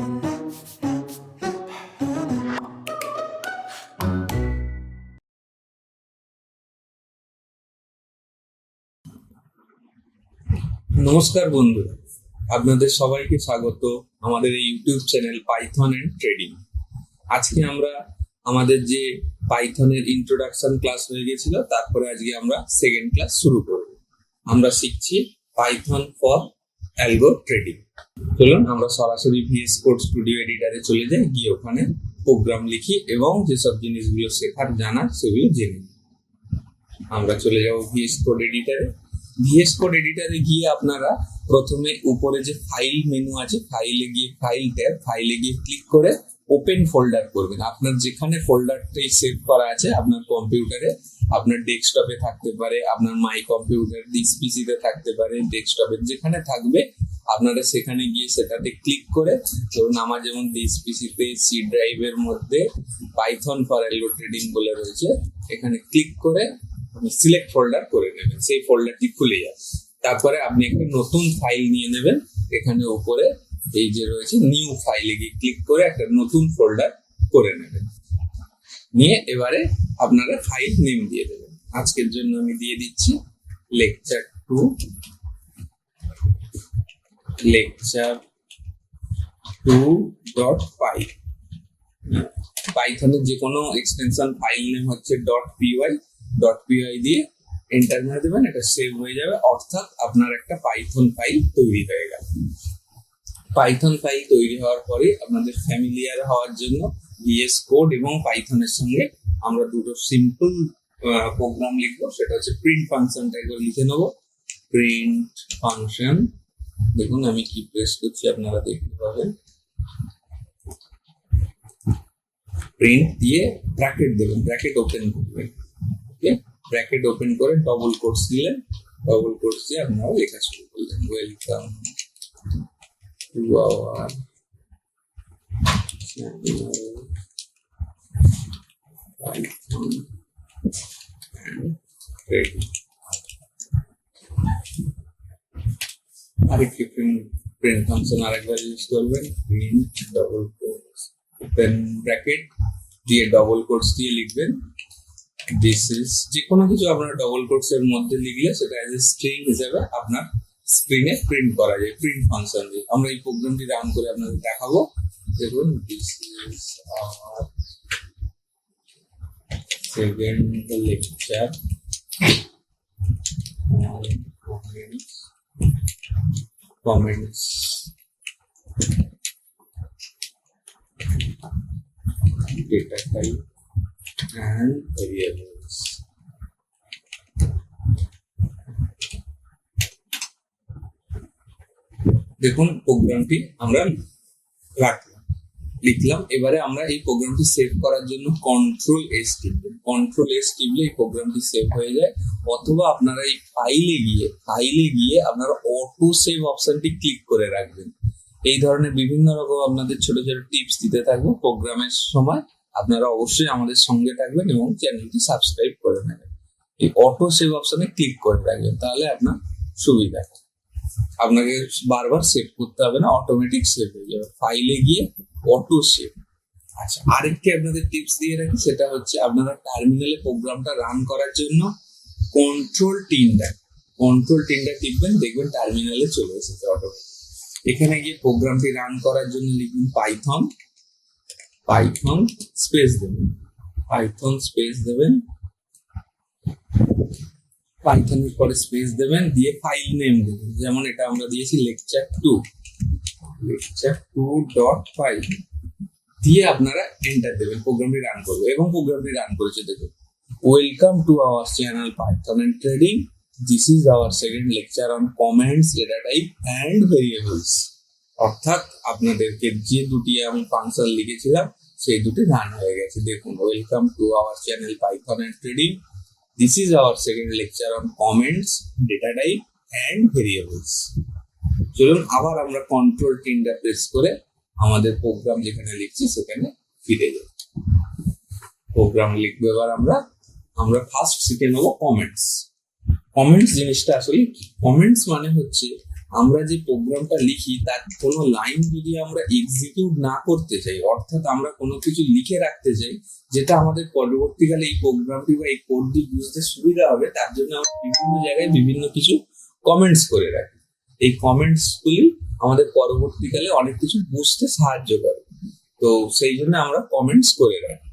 নমস্কার বন্ধুরা, আপনাদের সবাইকে স্বাগত আমাদের এই YouTube channel Python and trading. আজকে আমরা আমাদের যে পাইথনের ইন্ট্রোডাকশন ক্লাস হয়ে গেছিল, তারপরে আজকে আমরা সেকেন্ড ক্লাস শুরু করব। আমরা শিখছি পাইথন ফর অ্যালগো ট্রেডিং। চলুন আমরা সরাসরি ভিএস কোড স্টুডিও এডিটরে চলে যাই, গিয়ে ওখানে প্রোগ্রাম লিখি এবং যেসব জিনিসগুলো শেখার জানার সেগুলো জেনে নিই। আমরা চলে যাব ভিএস কোড এডিটরে। ভিএস কোড এডিটরে গিয়ে আপনারা প্রথমে উপরে যে ফাইল মেনু আছে, ফাইলে গিয়ে ফাইলে গিয়ে ক্লিক করে ওপেন ফোল্ডার করবেন। আপনার যেখানে ফোল্ডারটাই সেভ করা আছে আপনার কম্পিউটারে, আপনার ডেস্কটপে থাকতে পারে, আপনার মাই কম্পিউটার দিস পিসিতে থাকতে পারে, ডেস্কটপে যেখানে থাকবে আপনারা সেখানে গিয়ে সেটাতে ক্লিক করে, ধরুন আমার যেমন দিস পিসিতে সি ড্রাইভের মধ্যে পাইথন ফর অ্যালগো ট্রেডিং বলে রয়েছে, এখানে ক্লিক করে সিলেক্ট ফোল্ডার করে নেবেন, সেই ফোল্ডারটি খুলে যাবে। তারপরে আপনি একটা নতুন ফাইল নিয়ে নেবেন, এখানে উপরে এই যে রয়েছে নিউ ফাইলে গিয়ে ক্লিক করে একটা নতুন ফোল্ডার করে নেবেন। নিয়ে এবারে আপনারা ফাইল নেম দিয়ে দেবেন। আজকের জন্য আমি দিয়ে দিচ্ছি lecture 2.py। পাইথনের যে কোনো এক্সটেনশন ফাইল নেম হচ্ছে .py দিয়ে এন্টার মেরে দেবেন, এটা সেভ হয়ে যাবে, অর্থাৎ আপনার একটা পাইথন ফাইল তৈরি হয়ে গেল। পাইথন ফাইল তৈরি হওয়ার পরে আপনাদের ফ্যামিলিয়ার হওয়ার জন্য ভিএস কোড এবং পাইথনের সঙ্গে আমরা দুটো সিম্পল প্রোগ্রাম লিখবো। সেটা হচ্ছে প্রিন্ট ফাংশনটা একবার লিখে নেবো। প্রিন্ট ফাংশন, দেখুন আমি কি প্রেস করছি আপনারা দেখতে পাবেন। প্রিন্ট দিয়ে ব্র্যাকেট দেবেন, ব্র্যাকেট ওপেন করবেন, ওকে, ব্র্যাকেট ওপেন করে ডবল কোটস দিলেন, ডবল কোটস দিয়ে আপনারা লেখা শুরু করলেন, welcome to our Python and trading. আরেকটি প্রিন্ট ফাংশন আরেকবার ইউজ করবেন, print double quotes open bracket দিয়ে ডবল কোটস দিয়ে লিখবেন দিস ইজ, যে কোনো কিছু আপনার ডবল কোটস এর মধ্যে লিখলে সেটা এজ এ স্ট্রিং হিসেবে আপনার স্ক্রিনে প্রিন্ট করা যায় প্রিন্ট ফাংশন দিয়ে। আমরা এই প্রোগ্রামটি রান করে আপনাদের দেখাবো। দেখুন this is our second lecture comments data type and variables। দেখুন প্রোগ্রামটি আমরা লিখলাম। এবারে আমরা এই প্রোগ্রামটি সেভ করার জন্য কন্ট্রোল এস টিপবেন। কন্ট্রোল এস টিপলে এই প্রোগ্রামটি সেভ হয়ে যায়, অথবা আপনারা এই ফাইলে গিয়ে আপনারা অটো সেভ অপশনটি ক্লিক করে রাখবেন। এই ধরনের বিভিন্ন রকম আপনাদের ছোট ছোট টিপস দিতে থাকবো প্রোগ্রামের সময়। আপনারা অবশ্যই আমাদের সঙ্গে থাকবেন এবং চ্যানেলটি সাবস্ক্রাইব করে নেবেন। এই অটো সেভ অপশনে ক্লিক করে রাখবেন, তাহলে আপনার সুবিধা, আপনাকে বারবার সেভ করতে হবে না, অটোমেটিক সেভ হয়ে যাবে। ফাইলে গিয়ে অটো সেভ। আচ্ছা, আরেকটি আপনাদের টিপস দিয়ে রাখি, সেটা হচ্ছে আপনারা টার্মিনালে প্রোগ্রামটা রান করার জন্য কন্ট্রোল টিনটা টিপবেন, দেখবেন টার্মিনালে চলে এসেছে অটোমেটিক। এখানে গিয়ে প্রোগ্রামটি রান করার জন্য লিখবেন পাইথন স্পেস দেবেন, পাইথনের পরে স্পেস দেবেন, দিয়ে ফাইল নেম দেবেন। যেমন এটা আমরা দিয়েছি lecture 2.py দিয়ে আপনারা এন্টার দেবেন, প্রোগ্রামটি রান করবে এবং প্রোগ্রামটি রান করেছে। দেখুন, welcome to our channel Python and trading, this is our second lecture on comments, data type and variables. অর্থাৎ আপনাদেরকে যে দুটি আমি ফাংশন লিখেছিলাম সেই দুটি রান হয়ে গেছে। দেখুন, welcome to our channel Python and trading, this is our second lecture on comments, data type and variables. চলুন আবার আমরা কন্ট্রোল টিনটা প্রেস করে আমাদের প্রোগ্রাম যেখানে লিখছি সেখানে ফিরে যাই। প্রোগ্রাম লিখবো এবার আমরা ফার্স্ট শিখে নেবো কমেন্টস। কমেন্টস জিনিসটা আসলে কি? কমেন্টস মানে হচ্ছে আমরা যে প্রোগ্রামটা লিখি তার কোনো লাইন যদি আমরা এক্সিকিউট না করতে চাই, অর্থাৎ আমরা কোনো কিছু লিখে রাখতে চাই যেটা আমাদের পরবর্তীকালে এই প্রোগ্রামটি বা এই কোডটি বুঝতে সুবিধা হবে, তার জন্য আমরা বিভিন্ন জায়গায় বিভিন্ন কিছু কমেন্টস করে রাখি। এই কমেন্টস গুলি আমাদের পরবর্তীকালে অনেক কিছু বুঝতে সাহায্য করে, তো সেই জন্য আমরা কমেন্টস করে রাখি।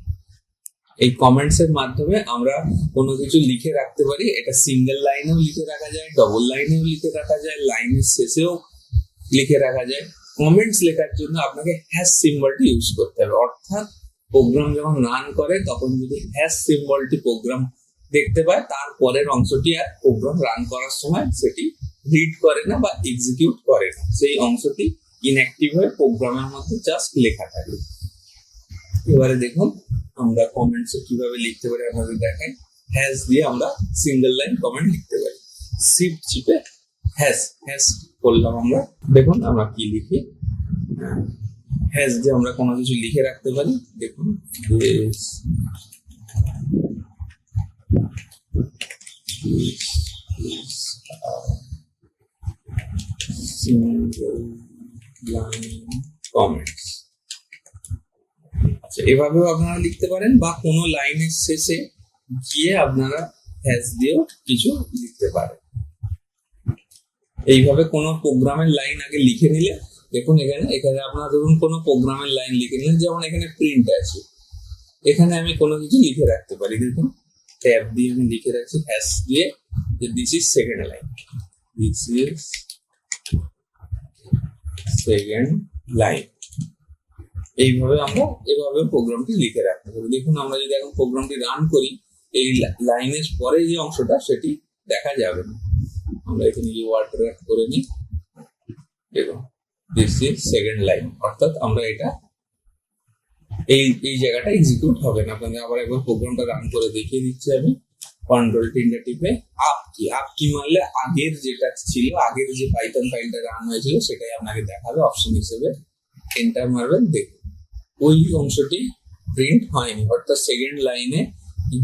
এই কমেন্টস এর মাধ্যমে আমরা কোনো কিছু লিখে রাখতে পারি। এটা সিঙ্গেল লাইনেও লিখে রাখা যায়, ডবল লাইনেও লিখে রাখা যায়, লাইনের শেষেও লিখে রাখা যায়। কমেন্টস লেখার জন্য আপনাকে হ্যাশ সিম্বলটি ইউজ করতে হবে, অর্থাৎ প্রোগ্রাম যখন রান করে তখন যদি হ্যাশ সিম্বলটি প্রোগ্রাম দেখতে পায়, তারপরের অংশটি আর প্রোগ্রাম রান করার সময় সেটি রিড করে না বা এক্সিকিউট করে না, সেই অংশটি ইনঅ্যাক্টিভ হয়ে প্রোগ্রামের মধ্যে জাস্ট লেখা থাকে। এবারে দেখুন আমরা কমেন্টস কিভাবে লিখতে পারি আপনাদের দেখাই। হ্যাশ দিয়ে আমরা সিঙ্গেল লাইন কমেন্ট লিখতে পারি। শিফট চিপে হ্যাশ হ্যাশ করলাম আমরা, দেখুন আমরা কি লিখি। হ্যাশ দিয়ে আমরা কোনো কিছু লিখে রাখতে পারি। দেখুন সিঙ্গেল লাইন কমেন্টস। আচ্ছা, এভাবেও আপনারা লিখতে পারেন, বা কোনো লাইনের শেষে গিয়ে আপনারা হ্যাশ দিয়েও কিছু লিখতে পারেন। এইভাবে কোনো প্রোগ্রামের লাইন আগে লিখে নিলে, দেখুন এখানে আপনারা ধরুন কোনো প্রোগ্রামের লাইন লিখে নিলেন, যেমন এখানে প্রিন্ট আছে, এখানে আমি কোনো কিছু লিখে রাখতে পারি। দেখুন ট্যাব দিয়ে আমি লিখে রাখছি হ্যাশ দিয়ে যে this is second line, this is second line. এইভাবে আমরা এভাবে প্রোগ্রামটি লিখে রাখতে হবে। দেখুন আমরা যদি এখন প্রোগ্রামটি রান করি, এই লাইনের পরে যে অংশটা সেটি দেখা যাবে না। আমরা এখানে ওয়ার্ড রাইট করে নিই, দেখুন দিস ইজ সেকেন্ড লাইন, অর্থাৎ আমরা এটা এই জায়গাটা এক্সিকিউট হবে না। আপনাদের আবার একবার প্রোগ্রামটা রান করে দেখিয়ে দিচ্ছি আমি। কন্ট্রোল টিনটা টিপে আপ কি মারলে আগের যেটা ছিল, আগের যে পাইথন ফাইলটা রান হয়েছিল সেটাই আপনাকে দেখাবে অপশন হিসেবে। এন্টার মারবেন, দেখুন ওই অংশটি প্রিন্ট হয়নি, অর্থাৎ সেকেন্ড লাইনে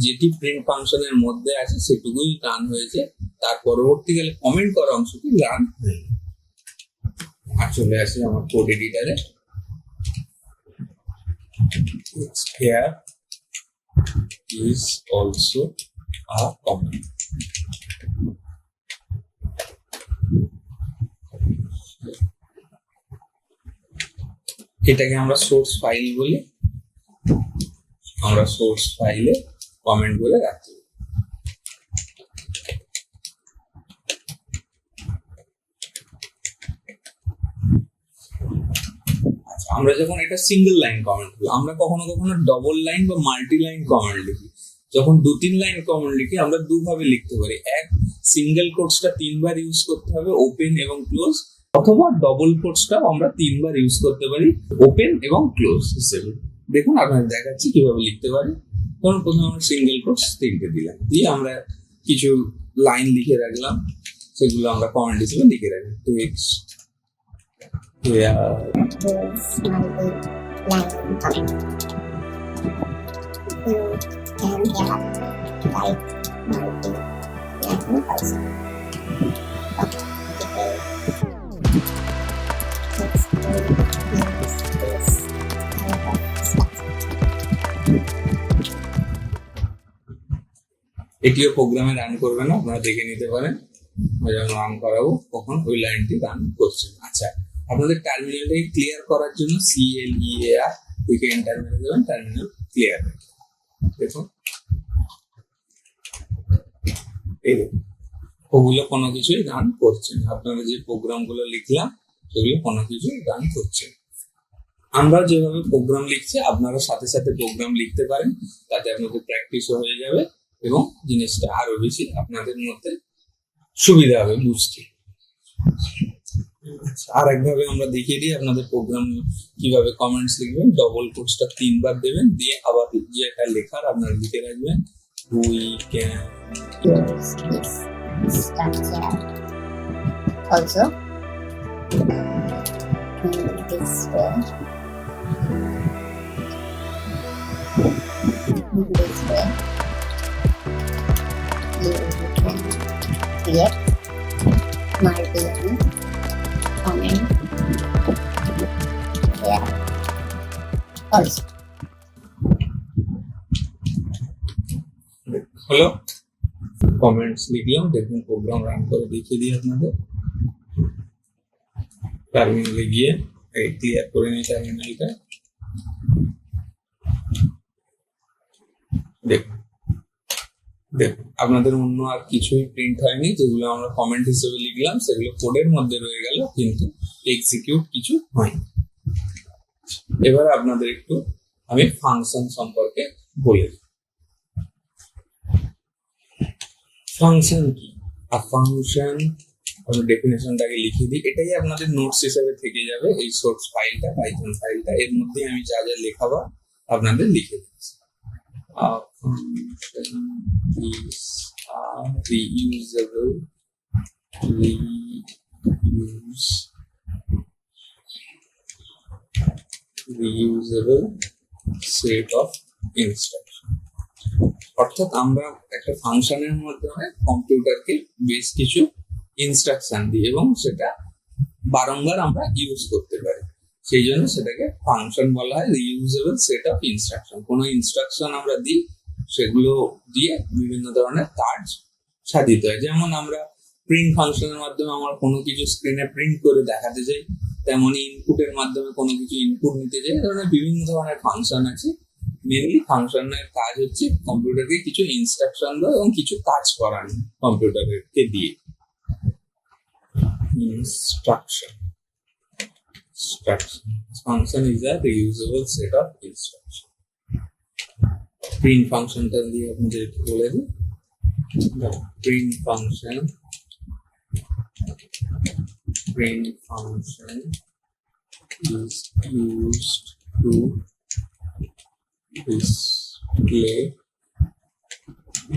যেটি প্রিন্ট ফাংশনের মধ্যে আছে সেটুকুই রান হয়েছে, তার পরবর্তীকালে কমেন্ট করা অংশটি রান হয়নি। আর চলে আসি আমার কোড এডিটরে। Here is also a comment. এটাকে আমরা সোর্স ফাইল বলি, আমরা সোর্স ফাইলে কমেন্ট বলে রাখতে পারি। আমরা যখন এটা সিঙ্গেল লাইন কমেন্ট লিখি, আমরা কখনো কখনো ডবল লাইন বা মাল্টি লাইন কমেন্ট লিখি। যখন 2-3 লাইন কমেন্ট লিখি আমরা দুভাবে লিখতে পারি। এক, সিঙ্গেল কোটসটা 3 বার ইউজ করতে হবে, ওপেন এবং ক্লোজ, অথবা ডবল কোটসটাও আমরা 3 বার ইউজ করতে পারি, ওপেন এবং ক্লোজ হিসেবে। দেখুন আপনাদের দেখাচ্ছি কিভাবে লিখতে পারি। ধরুন প্রথমে আমরা সিঙ্গেল কোটস 3টে দিলাম, দিয়ে আমরা কিছু লাইন লিখে রাখলাম, সেগুলো আমরা কমেন্ট হিসেবে লিখে রাখি। টেক্সট এটিও প্রোগ্রামে রান করবে না, আপনারা দেখে নিতে পারেন। যখন রান করাবো তখন ওই লাইনটি রান করছে। আচ্ছা, আপনাদের টার্মিনালটাকে ক্লিয়ার করার জন্য CLEAR থেকে এন্টার মেরে দেবেন, টার্মিনাল ক্লিয়ার। দেখুন এই ওগুলো কোনো কিছুই রান করছে না। আপনারা যে প্রোগ্রামগুলো লিখলাম সেগুলো কোনো কিছুই রান করছে না। আমরা যেভাবে প্রোগ্রাম লিখছি আপনারা সাথে সাথে প্রোগ্রাম লিখতে পারেন, তাতে আপনাদের প্র্যাকটিসও হয়ে যাবে এবং জিনিসটা আরো বেশি আপনাদের মধ্যে সুবিধা হবে বুঝতে। আর একভাবে আমরা দেখিয়ে দিই আপনাদের প্রোগ্রাম কিভাবে কমেন্টস লিখবেন। ডবল কোটসটা 3 বার দেবেন, দিয়ে আবার যে একটা লেখার আপনারা লিখে রাখবেন, we can also this way, you can create multi comment here also. হলো কমেন্টস লিখলাম, দেখুন প্রোগ্রাম রান করে দেখিয়ে দিই আপনাদের। টার্মিনালে গিয়ে ক্লিয়ার করে নিই টার্মিনালটা। দেখুন দেখুন আপনাদের অন্য আর কিছুই প্রিন্ট হয়নি, যেগুলো আমরা কমেন্ট হিসেবে লিখলাম সেগুলো কোডের মধ্যে রয়ে গেল, কিন্তু এক্সিকিউট কিছু হয়নি। এবার আপনাদের একটু আমি ফাংশন সম্পর্কে বলে দিই। ফাংশন কি? ফাংশন আমি ডেফিনেশনটাকে লিখে দিই, এটাই আপনাদের নোটস হিসেবে থেকে যাবে। এই সোর্স ফাইলটা, পাইথন ফাইলটা, এর মধ্যে আমি যা যা লেখাবো আপনাদের লিখে দিচ্ছি। Function is reusable set of instruction। অর্থাৎ আমরা একটা ফাংশনের মাধ্যমে কম্পিউটারকে বেশ কিছু ইনস্ট্রাকশন দিই এবং সেটা বারংবার আমরা ইউজ করতে পারি, সেই জন্য সেটাকে ফাংশন বলা হয়। রিইউজেবল সেট অফ ইনস্ট্রাকশন, কোনো ইনস্ট্রাকশন আমরা দিই, সেগুলো দিয়ে বিভিন্ন ধরনের কাজ সাধিত হয়। যেমন আমরা প্রিন্ট ফাংশনের মাধ্যমে আমরা কোনো কিছু স্ক্রিনে প্রিন্ট করে দেখাতে চাই, তেমনই ইনপুটের মাধ্যমে কোনো কিছু ইনপুট নিতে চাই। এই ধরনের বিভিন্ন ধরনের ফাংশন আছে। মেনলি ফাংশনের কাজ হচ্ছে কম্পিউটারকে কিছু ইনস্ট্রাকশন দেওয়া এবং কিছু কাজ করানো কম্পিউটারকে দিয়ে। Instruction function is a reusable set of instruction। print ফাংশনটা দিয়ে আপনাদের বলে দিই। print function is used to display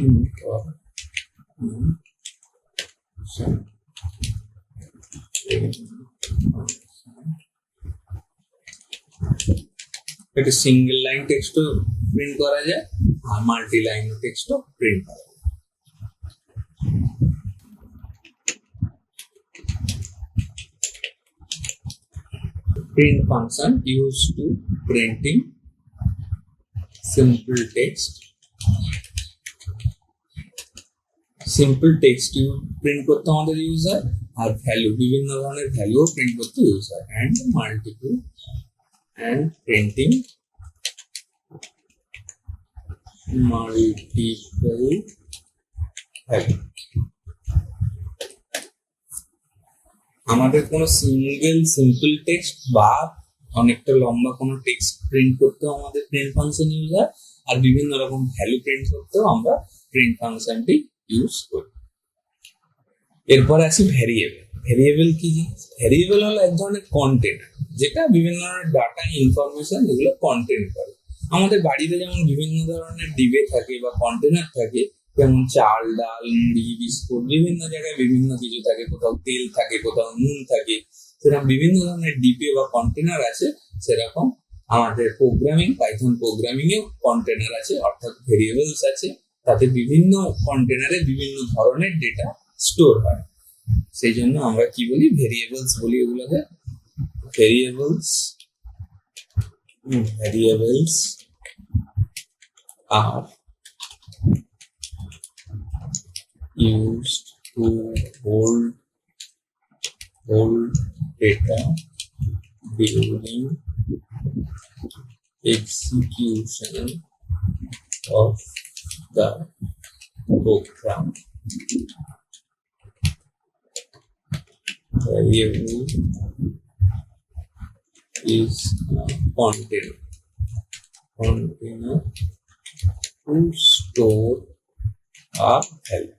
information। এটা সিঙ্গেল লাইন টেক্সটও প্রিন্ট করা যায় আর মাল্টি লাইন টেক্সটও প্রিন্ট করা যায়। print function used to printing simple text print করতে আমাদের ইউজ হয়, আর ভ্যালু, বিভিন্ন ধরনের ভ্যালুও প্রিন্ট করতে ইউজ হয়। And multiple and printing multiple value। আমাদের কোনো সিম্পল টেক্সট বা অনেকটা লম্বা কোনো টেক্সট প্রিন্ট করতেও আমাদের প্রিন্ট ফাংশন ইউজ হয়, আর বিভিন্ন রকম ভ্যালু প্রিন্ট করতেও আমরা প্রিন্ট ফাংশনটি ইউজ করি। এরপর আসি ভ্যারিয়েবল। ভ্যারিয়েবল কি জিনিস? ভ্যারিয়েবল হলো এক ধরনের কন্টেন্ট, যেটা বিভিন্ন ধরনের ডাটা, ইনফরমেশন এগুলো কন্টেন্ট করে। আমাদের বাড়িতে যেমন বিভিন্ন ধরনের ডিবে থাকে বা কন্টেনার থাকে, যেমন চাল, ডাল, মুড়ি, বিস্কুট, বিভিন্ন জায়গায় বিভিন্ন কিছু থাকে, কোথাও তেল থাকে, কোথাও নুন থাকে, সেরকম বিভিন্ন ধরনের ডিবে বা কন্টেনার আছে। সেরকম আমাদের পাইথন প্রোগ্রামিং এও কন্টেনার আছে, অর্থাৎ ভেরিয়েবলস আছে। তাতে বিভিন্ন কন্টেনারে বিভিন্ন ধরনের ডেটা স্টোর হয়, সেই জন্য আমরা কি বলি? ভেরিয়েবলস বলি এগুলোকে। Variables are used to hold data during execution of the program। Variable is a container to store a value।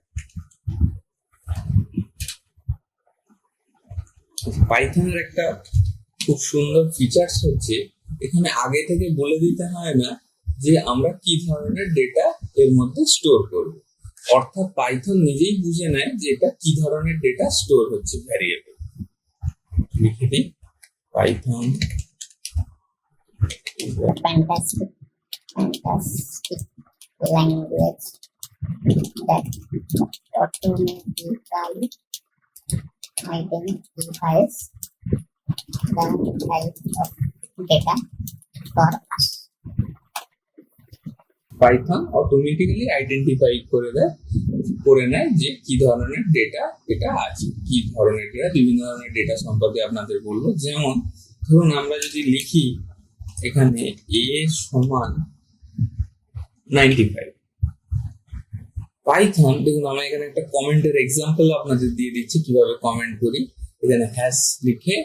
পাইথনের একটা খুব সুন্দর ফিচার্স হচ্ছে, এখানে আগে থেকে বলে দিতে হয় না যে আমরা কি ধরনের ডেটা এর মধ্যে স্টোর করব। অর্থাৎ পাইথন নিজেই বুঝে নেয় যে এটা কি ধরনের ডেটা স্টোর হচ্ছে ভ্যারিয়েবল। লিখে দিই, Python Fantastic language that automatically identifies the type of data for us. Python automatically identify করে নেয় যে কি ধরনের ডেটা এটা আছে, কি ধরনের ডেটা, বিভিন্ন ধরনের ডেটা সম্পর্কে আপনাদের বলবো। যেমন ধরুন আমরা যদি লিখি এখানে a সমান 95, পাইথন দেখুন আমরা এখানে একটা কমেন্টের এক্সাম্পল আপনাদের দিয়ে দিচ্ছি কিভাবে কমেন্ট করি। এখানে হ্যাশ লিখে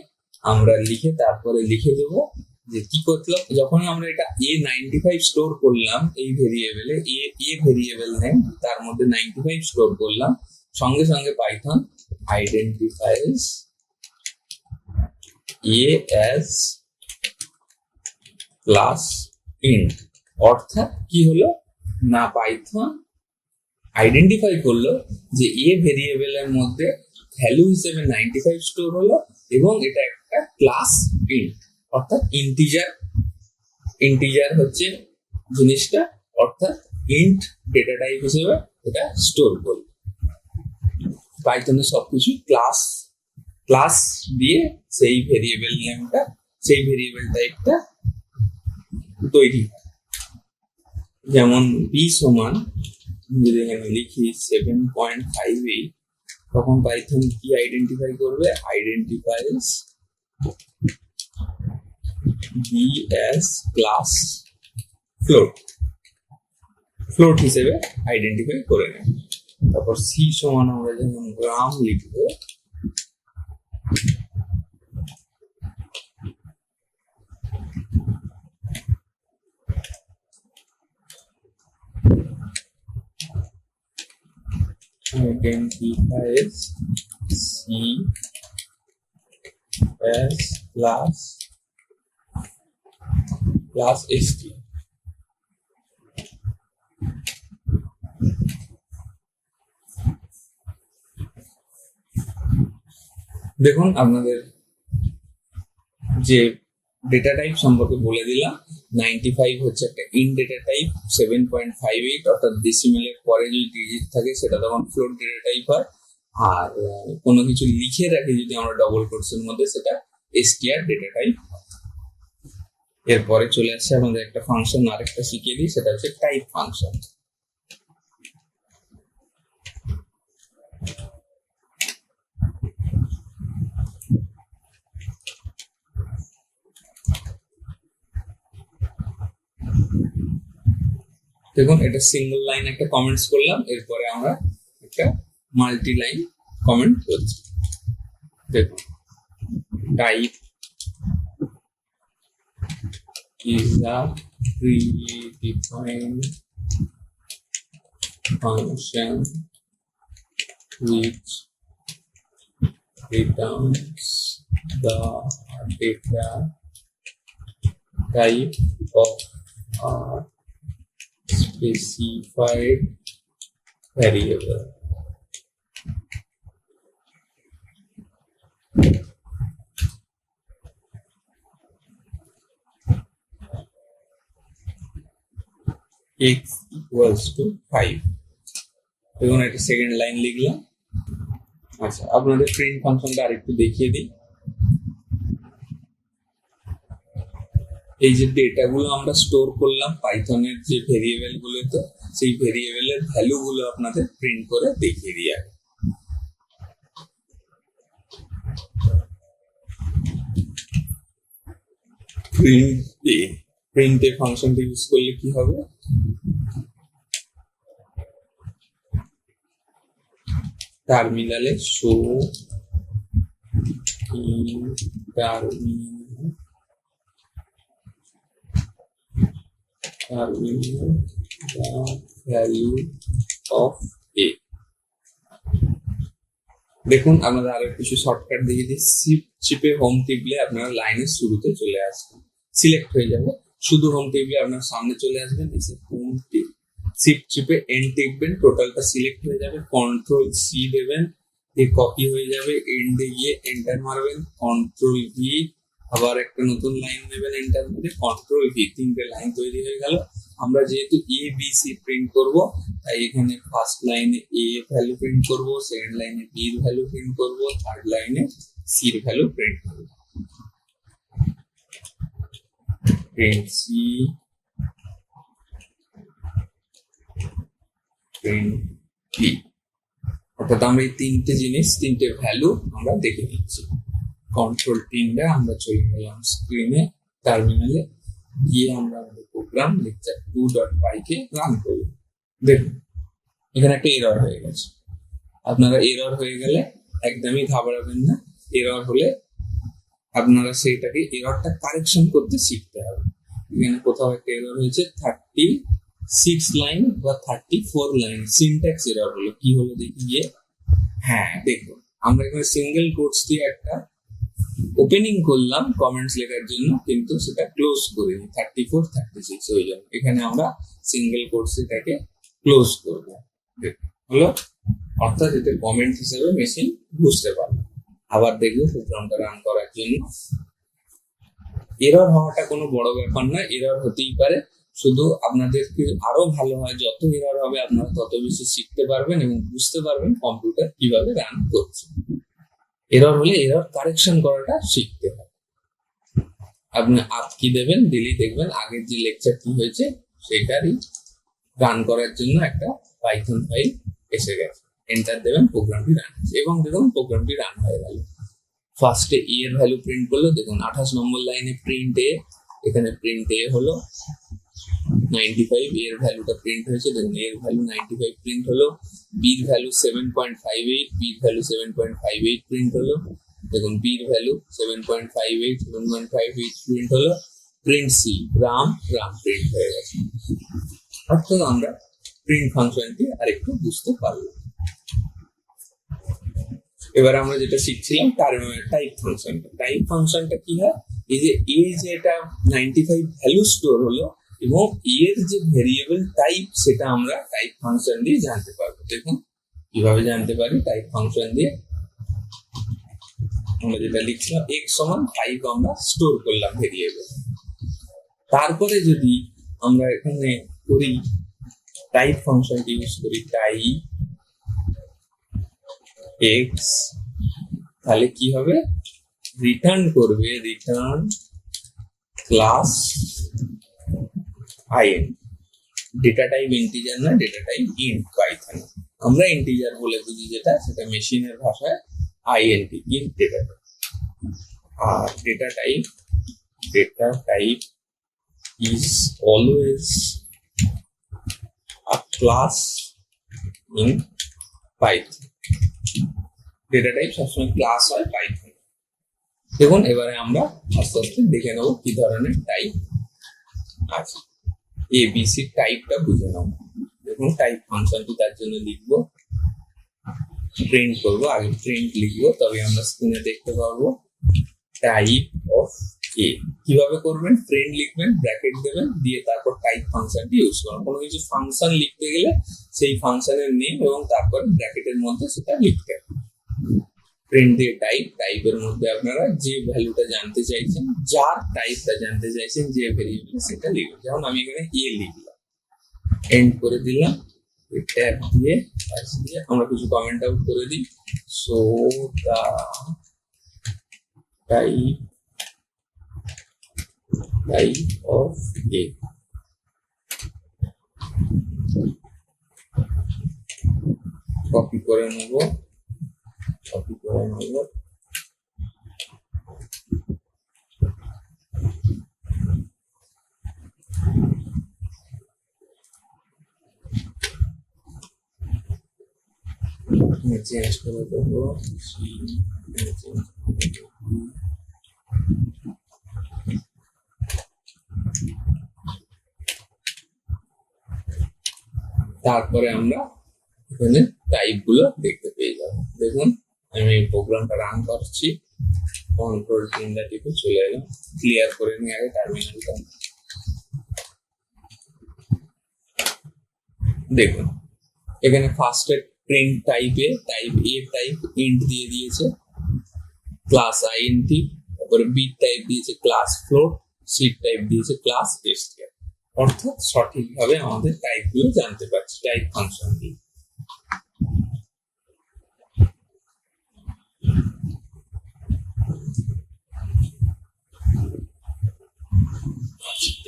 তারপরে লিখে দেবো যে কি করলো, যখন আমরা এটা a95 স্টোর করলাম এই ভেরিয়েবলে, এ ভেরিয়েবল নেম, তার মধ্যে 95 স্টোর করলাম, সঙ্গে সঙ্গে Python identifies a as plus int. অর্থাৎ কি হলো না, পাইথন আইডেন্টিফাই করলো যে এ ভেরিয়েবলের মধ্যে ভ্যালু হিসেবে 95 স্টোর হলো এবং এটা একটা ক্লাস ইন্ট, অর্থাৎ ইন্টিজার হচ্ছে জিনিসটা, অর্থাৎ ইন্ট ডেটা টাইপ হিসেবে এটা স্টোর করবে। পাইথনে সবকিছু ক্লাস দিয়ে সেই ভেরিয়েবল নেমটা, সেই ভেরিয়েবল টাইপটা তৈরি হয়। যেমন বি সমান যদি এখানে লিখি 7.58, তখন পাইথন কি আইডেন্টিফাই করবে, identifies B as class float হিসেবে আইডেন্টিফাই করে নেয়। তারপর সি সমান আমরা যেমন গ্রাম লিখবো, identifies C as class ST। দেখুন আপনাদের যে ডেটা টাইপ সম্পর্কে বলে দিলাম, 95 হচ্ছে একটা ইন ডেটা টাইপ, 7.58 অর্থাৎ ডেসিমেলের পরে যদি ডিজিট থাকে সেটা তখন ফ্লোট ডেটা টাইপ হয়, আর কোনো কিছু লিখে রাখি যদি আমরা ডবল কোটসের মধ্যে সেটা str ডেটা টাইপ। এরপরে চলে আসছে আমাদের একটা ফাংশন, আরেকটা শিখিয়ে দিই, সেটা হচ্ছে টাইপ ফাংশন। দেখুন এটা সিঙ্গেল লাইন একটা কমেন্টস করলাম, এরপরে আমরা একটা মাল্টি লাইন কমেন্ট করছি। দেখুন type is a predefined function which returns the data type of a specified variable. x equals to 5। দেখুন একটা সেকেন্ড লাইন লিখলাম। আচ্ছা আপনাদের প্রিন্ট ফাংশনটা আরেকটু দেখিয়ে দিই। এই যে ডেটাগুলো আমরা স্টোর করলাম পাইথনের যে ভেরিয়েবল গুলোতে, সেই ভেরিয়েবলের ভ্যালু গুলো আপনাদের প্রিন্ট করে দেখিয়ে দিই আগে। প্রিন্টে ফাংশনটা ইউজ করলে কি হবে, টার্মিনালে show terminal the value of a। দেখুন আপনারা আরো কিছু শর্টকাট দিয়ে দিই। চিপে হোম টিপলে আপনারা লাইনের শুরুতে চলে আসবেন, সিলেক্ট হয়ে যাবে। শুধু হোম টিপলে আপনার সামনে চলে আসবেন, এসে হোম টিপ, শিফট চিপে এন টিপবেন, টোটালটা সিলেক্ট হয়ে যাবে, কন্ট্রোল সি দেবেন, কপি হয়ে যাবে, এন্ডে গিয়ে এন্টার মারবেন, কন্ট্রোল ভি, আবার একটা নতুন লাইন নেবেন, এন্টার মেরে কন্ট্রোল ভি, তিনটে লাইন তৈরি হয়ে গেল। আমরা যেহেতু এ বি সি প্রিন্ট করব, তাই এখানে ফার্স্ট লাইনে এ ভ্যালু প্রিন্ট করব, সেকেন্ড লাইনে বি এর ভ্যালু প্রিন্ট করব, থার্ড লাইনে সি এর ভ্যালু প্রিন্ট করব। Print C, print B. অর্থাৎ আমরা এই তিনটে ভ্যালু আমরা দেখে নিচ্ছি। কন্ট্রোল টিমটা আমরা চলে গেলাম স্ক্রিনে, টার্মিনালে গিয়ে আমরা আমাদের প্রোগ্রাম lecture2.py কে রান করব। দেখুন এখানে একটা এরর হয়ে গেছে। আপনারা এরর হয়ে গেলে একদমই ঘাবড়াবেন না। এরর হলে আপনারা সেইটাকে এররটা কারেকশন করতে শিখতে হবে। এখানে কোথাও একটা এরর হয়েছে, 36 লাইন বা 34 লাইন সিনট্যাক্স এরর হলো। কি হলো দেখি গিয়ে। হ্যাঁ দেখুন, আমরা এখানে সিঙ্গেল কোটস দিয়ে একটা ওপেনিং করলাম কমেন্টস লেখার জন্য, কিন্তু সেটা ক্লোজ করিনি। 34 36 হয়ে যাবে। এখানে আমরা সিঙ্গেল কোটস এটাকে ক্লোজ করবো। হলো, অর্থাৎ এটা কমেন্ট হিসেবে মেশিন বুঝতে পারবে। আবার দেখবো প্রোগ্রামটা রান করার জন্য। এরর হওয়াটা কোনো বড় ব্যাপার না, এরর হতেই পারে। শুধু আপনাদেরকে আরো ভালো হয়, যত এরর হবে আপনারা তত বেশি শিখতে পারবেন এবং বুঝতে পারবেন কম্পিউটার কিভাবে রান করছে। এরর হলে এরর কারেকশন করাটা শিখতে হবে। আপনি আপ কি দেবেন, দিলেই দেখবেন আগের যে লেকচার কি হয়েছে সেটারই রান করার জন্য একটা পাইথন ফাইল এসে গেছে। এন্টার দেবেন, প্রোগ্রামটি রান হচ্ছে এবং দেখুন প্রোগ্রামটি রান হয়ে গেল। ফার্স্টে এ এর ভ্যালু প্রিন্ট করলো। দেখুন 28 নম্বর লাইনে প্রিন্ট এ, এখানে প্রিন্ট এ হলো 95, এর ভ্যালুটা প্রিন্ট হয়েছে। দেখুন এর ভ্যালু 95 প্রিন্ট হলো। বির ভ্যালু 7.58, বির ভ্যালু 7.58 প্রিন্ট হলো। দেখুন বির ভ্যালু 7.58 প্রিন্ট হলো। প্রিন্ট সি, রাম প্রিন্ট হয়ে গেছে। অর্থাৎ আমরা প্রিন্ট ফাংশনটি আরেকটু বুঝতে পারলাম। এবার আমরা যেটা শিখছিলাম টাইপ ফাংশনটা। টাইপ ফাংশনটা কি হয়, এই যে এটা 95 ভ্যালু স্টোর হলো এবং এর যে ভেরিয়েবল টাইপ সেটা আমরা টাইপ ফাংশন দিয়ে জানতে পারবো। দেখুন কিভাবে জানতে পারি টাইপ ফাংশন দিয়ে। আমরা যেটা লিখছিলাম x সমান 5 আমরা স্টোর করলাম ভেরিয়েবল। তারপরে যদি আমরা এখানে করি টাইপ ফাংশনটি ইউজ করি টাইপ x, তাহলে কি হবে, রিটার্ন করবে return class int। Data type integer না, ডেটা টাইপ ইন্ট পাইথন। আমরা ইন্টিজার বলে বুঝি যেটা, সেটা মেশিনের ভাষায় int, ইন্ট ডেটা টাইপ। আর data type is always a class in Python। Data type সবসময় ক্লাস হয় পাইথন। দেখুন এবারে আমরা আস্তে আস্তে দেখে নেবো কি ধরনের টাইপ আছে। এবিসি টাইপটা বুঝে নেবো। দেখুন টাইপ ফাংশনটি তার জন্য লিখবো, প্রিন্ট করবো। আগে প্রিন্ট লিখবো, তবে আমরা স্ক্রিনে দেখতে পাবো টাইপ অফ এ। কিভাবে করবেন, প্রিন্ট লিখবেন, ব্র্যাকেট দেবেন, দিয়ে তারপর টাইপ ফাংশনটি ইউজ করবেন। কোনো কিছু ফাংশন লিখতে গেলে সেই ফাংশনের নেম এবং তারপর ব্র্যাকেটের মধ্যে সেটা লিখতে হবে। প্রিন্ট দিয়ে টাইপের মধ্যে আপনারা যে ভ্যালুটা জানতে চাইছেন, যার টাইপটা জানতে চাইছেন, যে ভেরিয়েবল সেটা লিখবেন। যেমন আমি এখানে এ লিখলাম, এন্ড করে দিলাম। ট্যাব দিয়ে আমরা কিছু কমেন্ট আউট করে দিই। So the type of A. Copy করে নেব। চেঞ্জ করে দেবো। তারপরে আমরা এখানে টাইপ গুলো দেখতে পেয়ে যাবো। দেখুন আমি প্রোগ্রামটা রান করছি, কন্ট্রোল টিমটা টিপে চলে এলাম। ক্লিয়ার করে নিয়ে আগে টার্মিনালটা। দেখুন এখানে ফার্স্টে প্রিন্ট টাইপে টাইপ এ টাইপ ইন্ট দিয়ে দিয়েছে ক্লাস int, তারপরে বি টাইপ দিয়েছে ক্লাস ফ্লোট, সি টাইপ দিয়েছে ক্লাস str। অর্থাৎ সঠিকভাবে আমাদের টাইপগুলো জানতে পারছি টাইপ ফাংশন দিয়ে।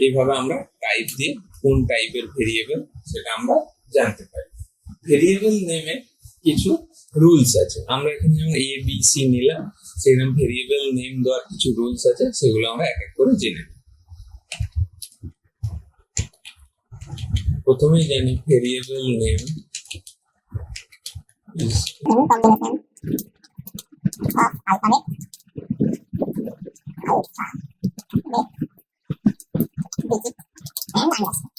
এইভাবে আমরা টাইপ দিয়ে কোন টাইপের ভেরিয়েবল সেটা আমরা জানতে পারি। ভেরিয়েবল নেমে কিছু রুলস আছে, আমরা এখানে যেমন এ বি সি নিলাম, সেরকম ভেরিয়েবল নেম দেওয়ার কিছু রুলস আছে, সেগুলো আমরা এক এক করে জেনে নেব। প্রথমেই জানি variable name is combination of alphabet, digit, and underscore. Variable name cannot have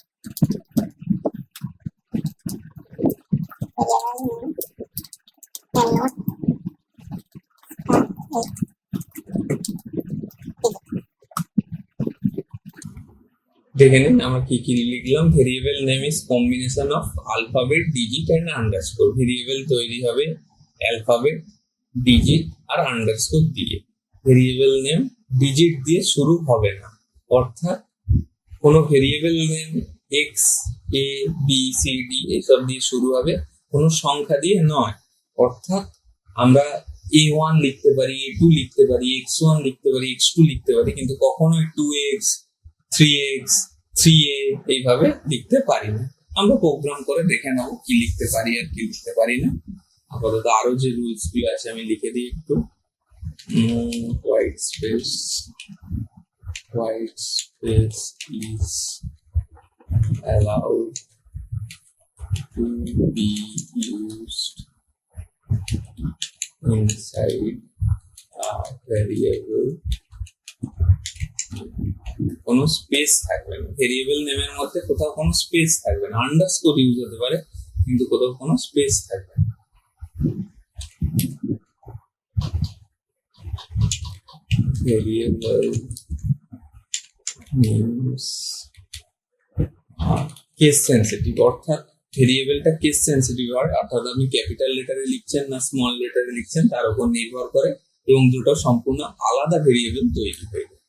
দেখে নিন আমরা কি কি লিখলাম। Variable name is combination of alphabet, digit and underscore. Variable তৈরি হবে অ্যালফাবেট, ডিজিট আর আন্ডারস্কোর দিয়ে। ভেরিয়েবল নেম ডিজিট দিয়ে শুরু হবে না, অর্থাৎ কোনো variable name X, A, B, C, D এসব দিয়ে শুরু হবে, কোনো সংখ্যা দিয়ে নয়। অর্থাৎ আমরা A1 লিখতে পারি, A2 লিখতে পারি, X1 লিখতে পারি, X2 লিখতে পারি, কিন্তু কখনোই 2x, 3x, 3a এইভাবে লিখতে পারি না। আমরা প্রোগ্রাম করে দেখে নেবো কি লিখতে পারি আর কি লিখতে পারি না। আপাতত আরো যে রুলস গুলো আছে আমি লিখে দিই একটু। White space is allowed to be used inside a variable. কোনো স্পেস থাকবে না, ভেরিয়েবল নেমের মধ্যে কোথাও কোনো স্পেস থাকবে না। আন্ডারস্কোর ইউজ হতে পারে, কিন্তু কোথাও কোনো স্পেস থাকবে না। ভেরিয়েবল নেমস কেস সেন্সিটিভ, অর্থাৎ ভেরিয়েবলটা কেস সেন্সিটিভ হয়, অর্থাৎ আপনি ক্যাপিটাল লেটারে লিখছেন না স্মল লেটারে লিখছেন তার উপর নির্ভর করে, এবং দুটো সম্পূর্ণ আলাদা ভেরিয়েবল তৈরি হয়ে যায়।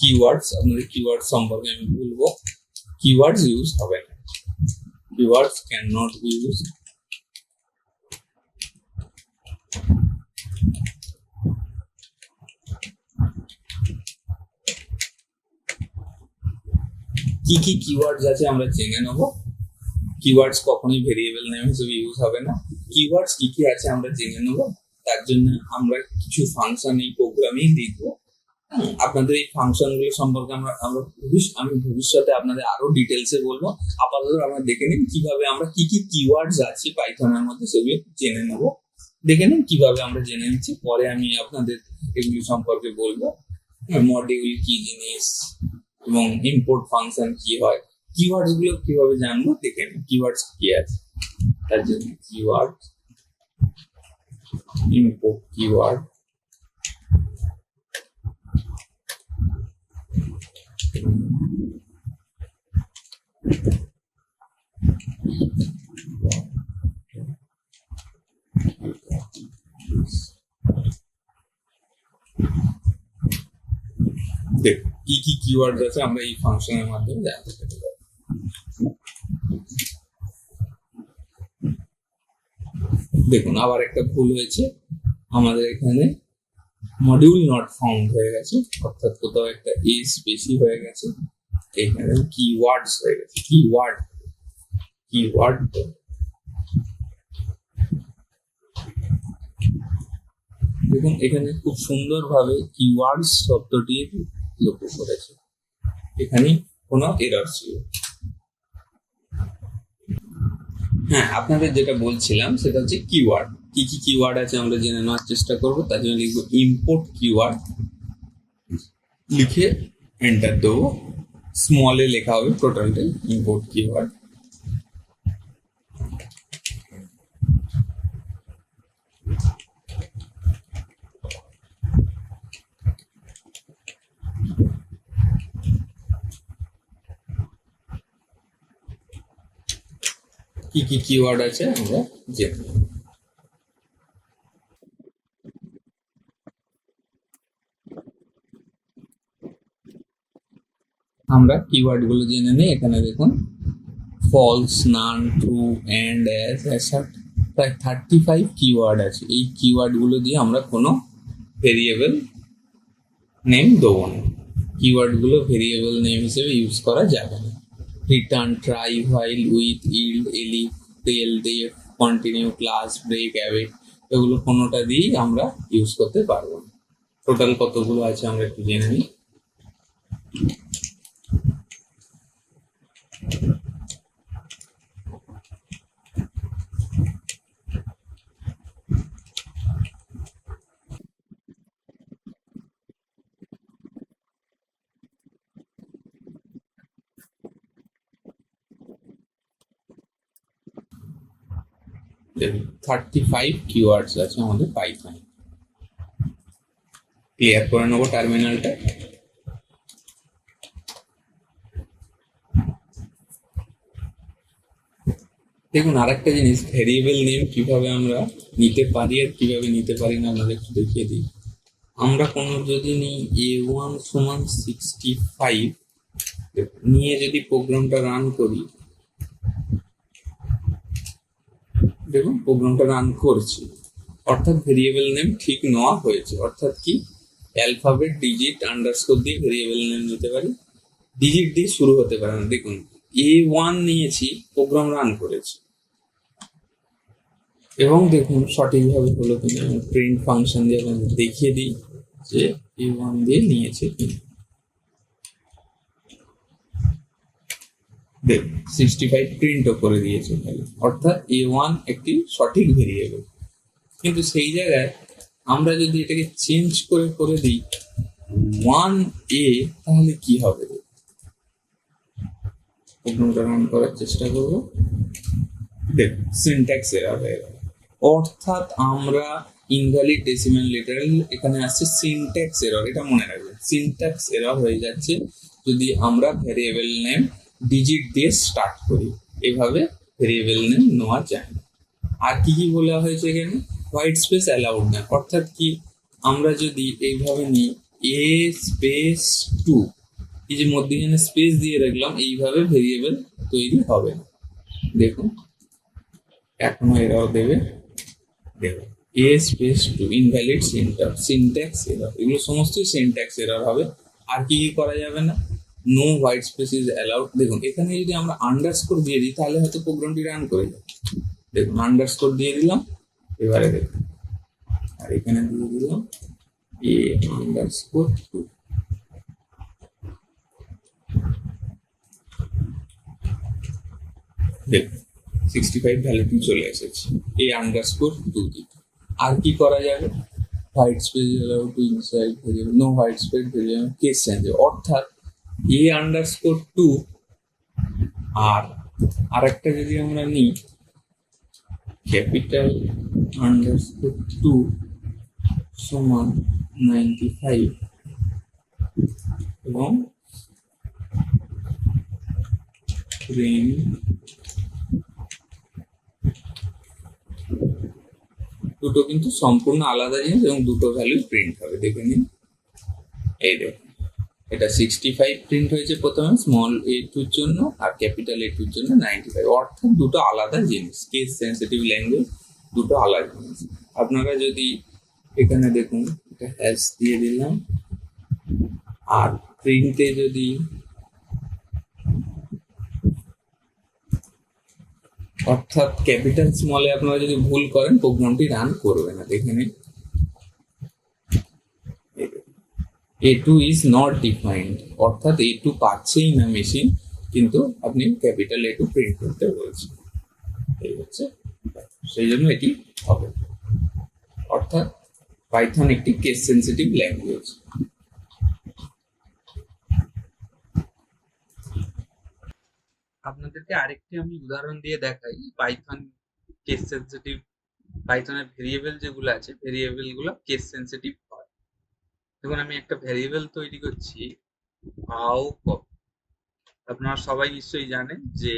কিওয়ার্ডস, আপনাদের কিওয়ার্ড সম্পর্কে আমি বলবো। কিওয়ার্ডস ইউজ হবে না, keywords can not be use. কি কি কিওয়ার্ডস আছে আমরা জেনে নেব। কিওয়ার্ডস কখনোই ভেরিয়েবল নেম হিসেবে ইউজ হবে না। কিওয়ার্ডস কি কি আছে আমরা জেনে নেব, তার জন্য আমরা কিছু ফাংশন এই প্রোগ্রামেই লিখবো। আপনাদের এই ফাংশন গুলো সম্পর্কে আমি ভবিষ্যতে আপনাদের আরো ডিটেলসে বলবো। আপাতত আমরা দেখে নিন কিভাবে আমরা কি কি কিওয়ার্ডস আছে পাইথনের মধ্যে সেগুলো জেনে নেব। দেখে নিন কিভাবে আমরা জেনে নিচ্ছি, পরে আমি আপনাদের এগুলি সম্পর্কে বলবো। মডিউল কি জিনিস এবং ইম্পোর্ট ফাংশন কি হয়, কিওয়ার্ডস গুলো কিভাবে জানবো দেখে নিন। কিওয়ার্ডস কি আছে তার জন্য কিওয়ার্ড, ইম্পোর্ট কিওয়ার্ড, দেখুন কি কি কিওয়ার্ড আছে আমরা এই ফাংশনের মাধ্যমে জানতে পেরে যাবো। দেখুন আবার একটা ভুল হয়েছে, আমাদের এখানে মডিউল নট ফাউন্ড হয়ে গেছে, অর্থাৎ কোথাও একটা এস বেশি হয়ে গেছে, এখানে কিওয়ার্ডস হয়ে গেছে। কিওয়ার্ড দেখুন এখানে খুব সুন্দরভাবে কিওয়ার্ডস শব্দটি লক্ষ্য করেছে, এখানে কোনো এরর ছিল। হ্যাঁ, আপনাদের যেটা বলছিলাম সেটা হচ্ছে কিওয়ার্ড। কি কি কিওয়ার্ড আছে আমরা জেনে নেওয়ার চেষ্টা করবো। তার জন্য লিখবো ইম্পোর্ট কিওয়ার্ড, লিখে এন্টার দেবো। স্মলে লেখা হবে টোটালটা ইম্পোর্ট কিওয়ার্ড। কি কি কিওয়ার্ড আছে আমরা জেনে নেব। আমরা কিওয়ার্ড গুলো জেনে নিই। এখানে দেখুন false, none, true, and, as, assert, প্রায় 35 কিওয়ার্ড আছে। এই কিওয়ার্ড গুলো দিয়ে আমরা কোনো ভেরিয়েবল নেম দেবো না। কিওয়ার্ড গুলো ভেরিয়েবল নেম হিসেবে ইউজ করা যাবে না। Return, try, while, with, yield, elif, del, def, continue, class, break, await, এগুলো কোনোটা দিয়েই আমরা ইউজ করতে পারবো না। টোটাল কতগুলো আছে আমরা একটু জেনে নিই। দেখুন 35 কিওয়ার্ডস আছে আমাদের পাইথনে। ক্লিয়ার করে নেবো টার্মিনালটা। দেখুন আরেকটা জিনিস, ভেরিয়েবল নেম কিভাবে আমরা নিতে পারি আর কিভাবে নিতে পারি না আপনাদের একটু দেখিয়ে দিই। আমরা কোনো যদি নিই a1 সমান 65 নিয়ে যদি প্রোগ্রামটা রান করি, দেখুন প্রোগ্রামটা রান করছি, অর্থাৎ ভেরিয়েবল নেম ঠিক নেওয়া হয়েছে। অর্থাৎ কি, অ্যালফাবেট, ডিজিট, আন্ডারস্কোর দিয়ে ভেরিয়েবল নেম নিতে পারি, ডিজিট দিয়ে শুরু হতে পারে না। দেখুন a1 নিয়েছি, প্রোগ্রাম রান করেছি, এবং দেখুন সঠিকভাবে হলো কিনা। প্রিন্ট ফাংশন দিয়ে আপনাদের দেখিয়ে দিই যে a1 দিয়ে নিয়েছে কিনা। দেখুন 65 প্রিন্টও করে দিয়েছে, অর্থাৎ a1 একটি সঠিক ভেরিয়েবল। কিন্তু সেই জায়গায় আমরা যদি এটাকে চেঞ্জ করে করে দিই 1a, তাহলে কি হবে? প্রোগ্রামটা রান করার চেষ্টা করবো। দেখুন সিনট্যাক্স এরর হয়ে গেল, অর্থাৎ আমরা ইনভ্যালিড ডেসিমাল লিটারাল, এখানে আসছে সিনট্যাক্স এরর। এটা মনে রাখবেন, সিনট্যাক্স এরর হয়ে যাচ্ছে যদি আমরা ভেরিয়েবল নেম ডিজিট দিয়ে স্টার্ট করি। এভাবে ভেরিয়েবল নেম নেওয়া যায় না। আর কি কি বলা হয়েছে এখানে, হোয়াইট স্পেস অ্যালাউড না। অর্থাৎ কি, আমরা যদি এইভাবে নিই এ স্পেস 2, এই যে মধ্যখানে স্পেস দিয়ে রাখলাম, এইভাবে ভেরিয়েবল তৈরি হবে না। দেখুন এখনো এরাও দেবে এ স্পেস 2 ইনভ্যালিড সিনট্যাক্স এরর, এগুলো সমস্তই সিনট্যাক্স এরর হবে। আর কি কি করা যাবে না, no white space is allowed. দেখুন এখানে যদি আমরা আন্ডারস্কোর দিয়ে দিই তাহলে হয়তো প্রোগ্রামটি রান করে যাবে। দেখুন আন্ডারস্কোর দিয়ে দিলাম, এবারে দেখুন, আর এখানে দিয়ে দিলাম এ আন্ডারস্কোর 2। দেখুন 65 ভ্যালুটি চলে এসেছে এ আন্ডারস্কোর 2 দিয়ে। আর কি করা যাবে, white space allowed to inside variable, no white space variable case change. অর্থাৎ এ আন্ডারস্কোর 2 আর আরেকটা যদি আমরা নিই ক্যাপিটাল আন্ডারস্কোর 2 সমান 95 এবং প্রিন্ট, দুটো কিন্তু সম্পূর্ণ আলাদা জিনিস এবং দুটো ভ্যালু প্রিন্ট হবে। দেখে নিন, এই দেখুন এটা 65 প্রিন্ট হয়েছে প্রথমে স্মল a2 এর জন্য, আর ক্যাপিটাল a2 এর জন্য 95। অর্থাৎ দুটো আলাদা জিনিস, কেস সেন্সিটিভ ল্যাঙ্গুয়েজ, দুটো আলাদা জিনিস। আপনারা যদি এখানে দেখুন এটা হ্যাশ দিয়ে দিলাম, আর প্রিন্টে যদি অর্থাৎ ক্যাপিটাল স্মলে আপনারা যদি ভুল করেন প্রোগ্রামটি রান করবে না। দেখে নিন a2 ইজ নট ডিফাইন্ড, অর্থাৎ a2 পাচ্ছেই না মেশিন, কিন্তু আপনি ক্যাপিটাল a2 প্রিন্ট করতে বলছেন। এই হচ্ছে, সেই জন্য এটি হবে। অর্থাৎ পাইথন একটি কেস সেন্সিটিভ ল্যাঙ্গুয়েজ। আপনাদেরকে আরেকটি আমি উদাহরণ দিয়ে দেখাই পাইথন কেস সেন্সিটিভ, পাইথনের ভেরিয়েবল যেগুলো আছে ভেরিয়েবল গুলো কেস সেন্সিটিভ হয়। দেখুন আমি একটা ভেরিয়েবল তৈরি করছি ভাও কপি। আপনারা সবাই নিশ্চয়ই জানেন যে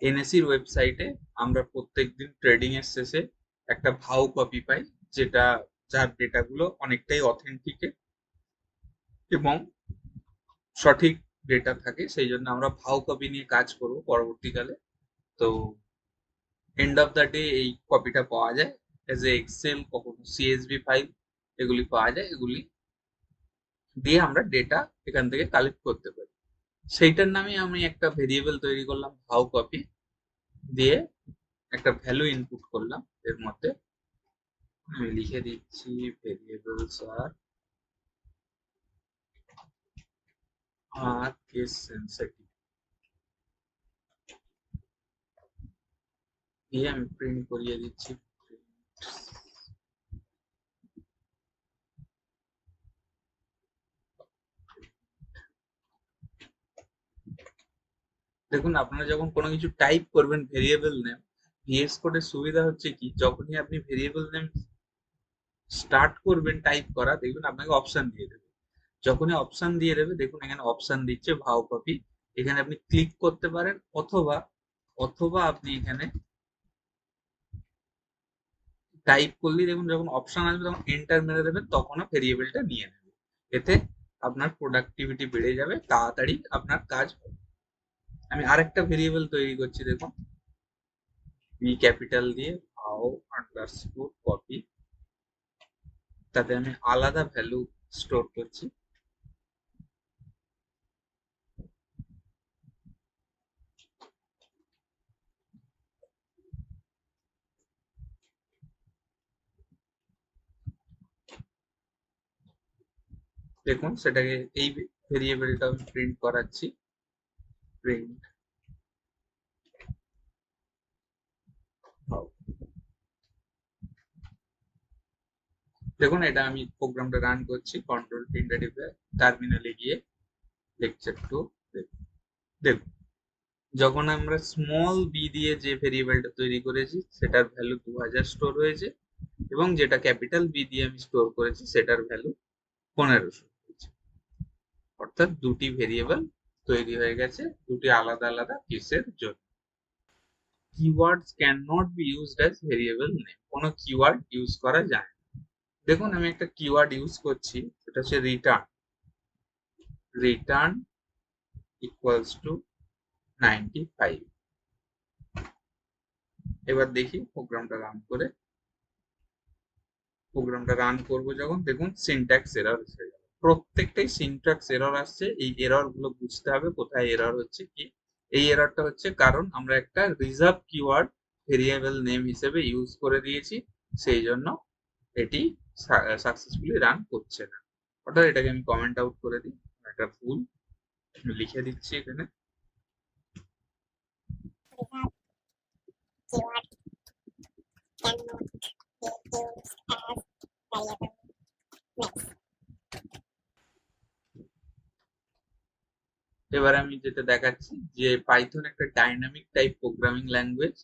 এনএসির ওয়েবসাইটে আমরা প্রত্যেকদিন ট্রেডিং এর শেষে একটা ভাও কপি পাই, যেটা যার ডেটাগুলো অনেকটাই অথেন্টিক এবং সঠিক ডেটা থাকে, সেই জন্য আমরা ভাও কপি নিয়ে কাজ করব পরবর্তীকালে। তো এন্ড অফ দ্য ডে এই কপিটা পাওয়া যায় এজ এ এক্সেল, কখনো সিএসভি ফাইল, এগুলি পাওয়া যায়। এগুলি দিয়ে আমরা ডেটা এখান থেকে কালেক্ট করতে পারি। সেইটার নামে আমি একটা ভেরিয়েবল তৈরি করলাম ভাও কপি, দিয়ে একটা ভ্যালু ইনপুট করলাম। এর মধ্যে আমি লিখে দিচ্ছি ভেরিয়েবলস আর কেস সেন্সিটিভ, দিয়ে আমি প্রিন্ট করিয়ে দিচ্ছি। দেখুন, আপনারা যখন কোনো কিছু টাইপ করবেন ভেরিয়েবল নেম, ভিএস কোডের সুবিধা হচ্ছে কি, যখনই আপনি ভেরিয়েবল নেম স্টার্ট করবেন টাইপ করা, দেখবেন আপনাকে অপশন দিয়ে দেবে। যখনই অপশন দিয়ে দেবে, দেখুন এখানে অপশন দিচ্ছে ভাও কপি, এখানে আপনি ক্লিক করতে পারেন, অথবা অথবা আপনি এখানে টাইপ করলেই দেখুন যখন অপশন আসবে তখন এন্টার মেরে দেবেন, তখনও ভেরিয়েবলটা নিয়ে নেবে। এতে আপনার প্রোডাক্টিভিটি বেড়ে যাবে, তাড়াতাড়ি আপনার কাজ হবে। আমি আরেকটা ভেরিয়েবল তৈরি করছি, দেখুন বি ক্যাপিটাল দিয়ে ভাও আন্ডারস্কোর কপি, তাতে আমি আলাদা ভ্যালু স্টোর করছি। দেখুন সেটাকে এই ভেরিয়েবলটা আমি প্রিন্ট করাচ্ছি, প্রিন্ট ভাও। দেখুন এটা আমি প্রোগ্রামটা রান করছি, কন্ট্রোল প্রিন্ট টিপে টার্মিনালে গিয়ে লেকচার 2 দেখুন যখন আমরা স্মল বি দিয়ে যে ভেরিয়েবলটা তৈরি করেছি সেটার ভ্যালু 2000 স্টোর হয়েছে, এবং যেটা ক্যাপিটাল বি দিয়ে আমি স্টোর করেছি সেটার ভ্যালু 1500 হয়েছে। অর্থাৎ দুটি ভেরিয়েবল তৈরি হয়ে গেছে দুটি আলাদা আলাদা কেসের জন্য। Keywords can not be used as variable name, কোনো কিওয়ার্ড ইউজ করা যায় না। দেখুন আমি একটা কিওয়ার্ড ইউজ করছি, সেটা হচ্ছে রিটার্ন। Return equals to 95। এবার দেখি প্রোগ্রামটা রান করে। প্রোগ্রামটা রান করবো যখন, দেখুন সিনট্যাক্স এরর এসে গেল, প্রত্যেকটাই সিনট্যাক্স এরর আসছে। এই এরর গুলো বুঝতে হবে কোথায় এরর হচ্ছে কি। এই এররটা হচ্ছে কারণ আমরা একটা রিজার্ভ কিওয়ার্ড ভেরিয়েবল নেম হিসেবে ইউজ করে দিয়েছি, সেই জন্য এটি সাকসেসফুলি রান করছে না। অর্থাৎ এটাকে আমি কমেন্ট আউট করে দিই, একটা ভুল লিখে দিচ্ছি এখানে। এবার আমি যেটা দেখাচ্ছি যে পাইথন একটা ডাইনামিক টাইপ প্রোগ্রামিং ল্যাঙ্গুয়েজ।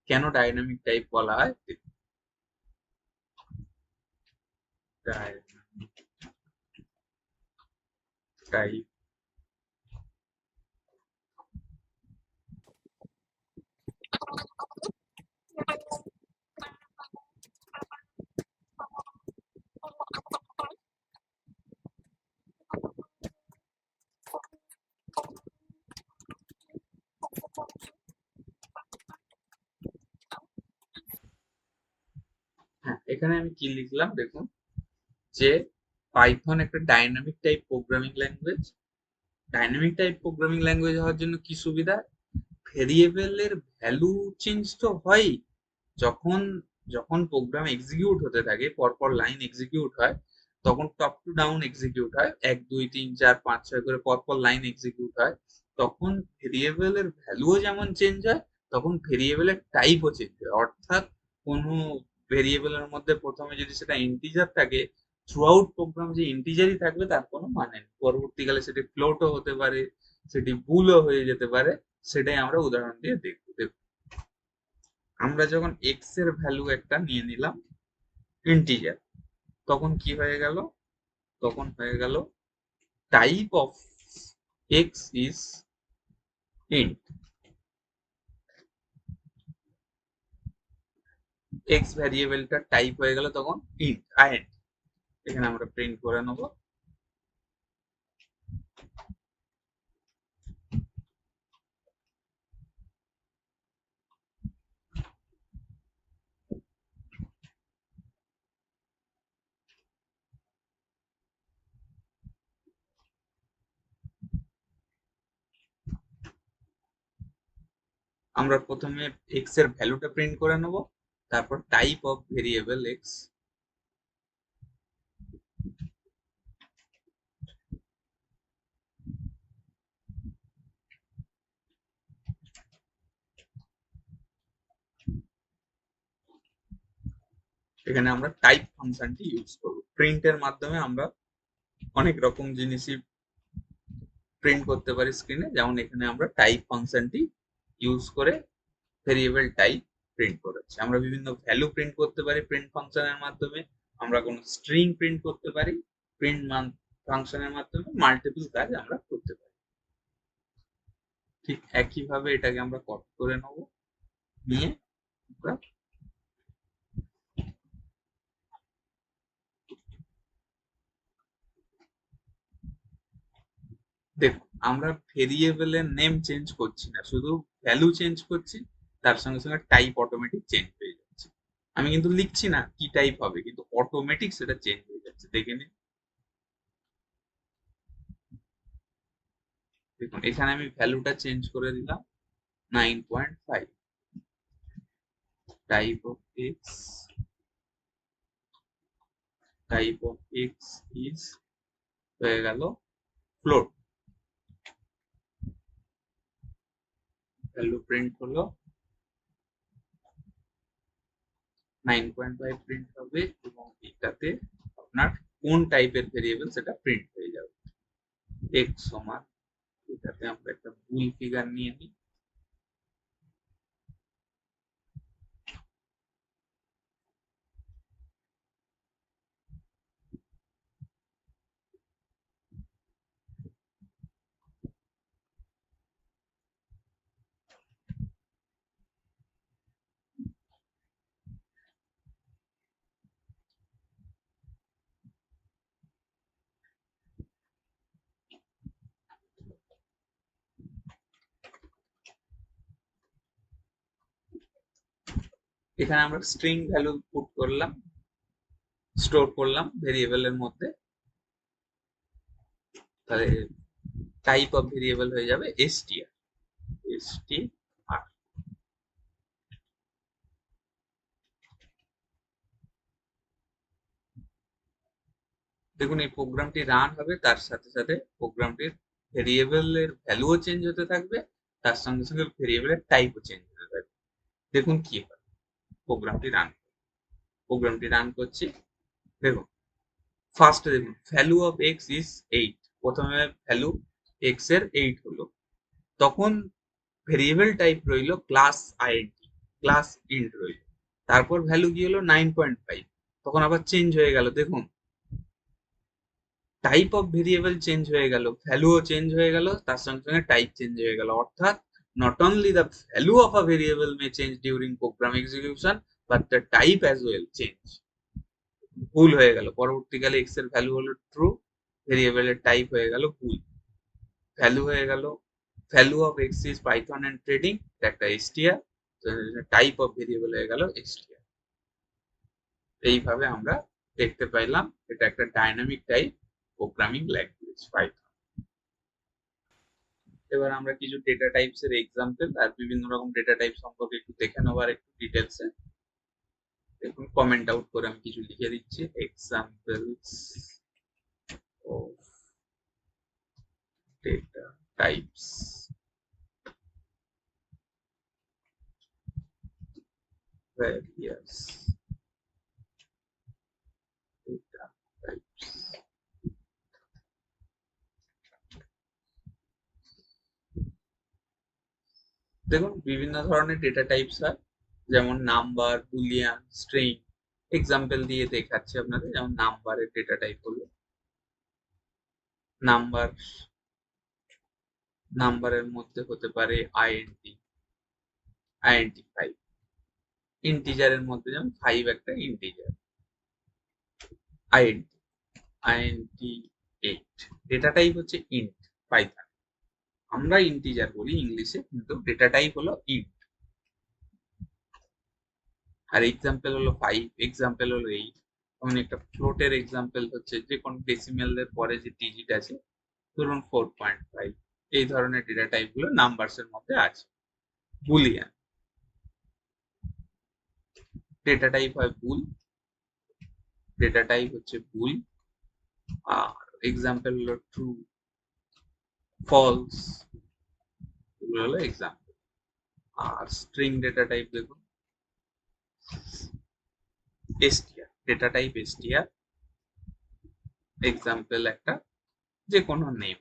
কেন ডাইনামিক টাইপ বলা হয়, ডাইনামিক টাইপ হ্যাঁ, এখানে আমি কি লিখলাম দেখুন, যে পাইথন একটা dynamic type programming language. Dynamic type programming language হওয়ার জন্য কি সুবিধা, ভেরিয়েবলের ভ্যালু চেঞ্জ তো হয় যখন যখন প্রোগ্রাম এক্সিকিউট হতে থাকে, পরপর লাইন এক্সিকিউট হয়, তখন টপ টু ডাউন এক্সিকিউট হয়, 1 2 3 4 5 6 করে পরপর লাইন এক্সিকিউট হয়। তখন ভেরিয়েবলের ভ্যালুও যেমন চেঞ্জ হয়, তখন ভেরিয়েবলের টাইপও চেঞ্জ হয়। অর্থাৎ কোনো ভেরিয়েবলের মধ্যে প্রথমে যদি সেটা ইন্টিজার থাকে, থ্রু আউট প্রোগ্রাম যে ইন্টিজারই থাকবে তার কোনো মানে নেই। পরবর্তীকালে সেটি ফ্লোটও হতে পারে, সেটি বুলও হয়ে যেতে পারে। সেটাই আমরা উদাহরণ দিয়ে দেখবো। আমরা যখন এক্স এর ভ্যালু একটা নিয়ে নিলাম ইন্টিজার, তখন কি হয়ে গেল, তখন হয়ে গেল type of x is int. X ভ্যারিয়েবলটা টাইপ হয়ে গেল তখন ইন্ট আইএন্ট। এখানে আমরা প্রিন্ট করে নেব। আমরা প্রথমে এক্স এর ভ্যালুটা প্রিন্ট করে নেব, তারপর টাইপ অফ ভেরিয়েবল এক্স। এখানে আমরা টাইপ ফাংশনটি ইউজ করব। প্রিন্টের মাধ্যমে আমরা অনেক রকম জিনিসই প্রিন্ট করতে পারি স্ক্রিনে, যেমন এখানে আমরা টাইপ ফাংশনটি ইউজ করে ভেরিয়েবল টাইপ প্রিন্ট করেছি। আমরা বিভিন্ন ভ্যালু প্রিন্ট করতে পারি প্রিন্ট ফাংশনের মাধ্যমে, আমরা কোনো স্ট্রিং প্রিন্ট করতে পারি প্রিন্ট ফাংশনের মাধ্যমে, মাল্টিপল কাজ আমরা করতে পারি। ঠিক একইভাবে এটাকে আমরা কপি করে নেব, নিয়ে আমরা দেখুন আমরা ভেরিয়েবলের নেম চেঞ্জ করছি না, শুধু ভ্যালু চেঞ্জ করছি, তার সঙ্গে সঙ্গে টাইপ অটোমেটিক চেঞ্জ হয়ে যাচ্ছে। আমি কিন্তু লিখছি না কি টাইপ হবে, কিন্তু অটোমেটিক সেটা চেঞ্জ হয়ে যাচ্ছে। দেখে নিন, দেখুন এখানে আমি ভ্যালুটা চেঞ্জ করে দিলাম 9.5, type of x, type of x is হয়ে গেল ফ্লোট, ভ্যালু প্রিন্ট হলো 9.5 প্রিন্ট হবে, এবং এটাতে আপনার কোন টাইপের ভেরিয়েবল সেটা প্রিন্ট হয়ে যাবে। এক্স সমান, এটাতে আমরা একটা ভুল ফিগার নিয়ে নিই, এখানে আমরা স্ট্রিং ভ্যালু পুট করলাম, স্টোর করলাম ভেরিয়েবলের মধ্যে, তাহলে টাইপ অফ ভেরিয়েবল হয়ে যাবে str, str। দেখুন এই প্রোগ্রামটি রান হবে, তার সাথে সাথে প্রোগ্রামটির ভেরিয়েবলের ভ্যালুও চেঞ্জ হতে থাকবে, তার সঙ্গে সঙ্গে ভেরিয়েবলের টাইপও চেঞ্জ হতে থাকবে। দেখুন কি হয়, প্রোগ্রামটি রান করছি। দেখুন ফার্স্ট দেখুন ভ্যালু অফ এক্স ইজ 8, প্রথমে ভ্যালু এক্স এর 8 হলো, তখন ভেরিয়েবল টাইপ রইল ক্লাস আইএনটি, ক্লাস ইন্ট রইল, তারপর ভ্যালু কি হলো 9.5, তখন আবার চেঞ্জ হয়ে গেল। দেখুন টাইপ অফ ভেরিয়েবল চেঞ্জ হয়ে গেল, ভ্যালুও চেঞ্জ হয়ে গেল, তার সঙ্গে সঙ্গে টাইপ চেঞ্জ হয়ে গেল, অর্থাৎ not only the value of a variable may change during program execution but the type as well change। ভুল হয়ে গেল, পরবর্তীকালে এক্স এর ভ্যালু হলো ট্রু, ভেরিয়েবলের টাইপ হয়ে গেল ভুল, ভ্যালু হয়ে গেল value of x is Python and trading, একটা str, টাইপ অফ ভেরিয়েবল হয়ে গেল str। এইভাবে আমরা দেখতে পাইলাম এটা একটা dynamic type programming language Python. এবার আমরা কিছু ডেটা টাইপস এর এক্সাম্পল আর বিভিন্ন রকম ডেটা টাইপ সম্পর্কে একটু দেখে নেবার একটু ডিটেলসে। দেখুন কমেন্ট আউট করে আমি কিছু লিখে দিচ্ছি, examples of data types, various data types। দেখুন বিভিন্ন ধরনের ডেটা টাইপস হয়, যেমন নাম্বার, বুলিয়ান, স্ট্রিং। এক্সাম্পল দিয়ে দেখাচ্ছি আপনাদের, যেমন নাম্বারের ডেটা টাইপ হলো নাম্বার, নাম্বারের মধ্যে হতে পারে আইএনটি, আইএনটি 5। ইন্টিজারের মধ্যে যেমন 5 একটা integer, int, int 8। Data type হচ্ছে ইন্ট পাইথন, আমরা ইন্টিজার বলি ইংলিশে, কিন্তু ডেটা টাইপ হলো ইন্ট। আর এক্সাম্পল হলো 5, এক্সাম্পল হলো 8। যেমন একটা ফ্লোটের এক্সাম্পল হচ্ছে যে কোন ডেসিমেলের পরে যে ডিজিট আছে, ধরুন 4.5। এই ধরনের ডেটা টাইপ গুলো নাম্বারস এর মধ্যে আছে। বুলিয়ান, ডেটা টাইপ হয় বুল, ডেটা টাইপ হচ্ছে বুল, আর এক্সাম্পল হলো ট্রু, ফলস, এগুলো হলো এক্সাম্পল। আর স্ট্রিং ডেটা টাইপ দেখুন str, data type str, example একটা যে কোনো নেম।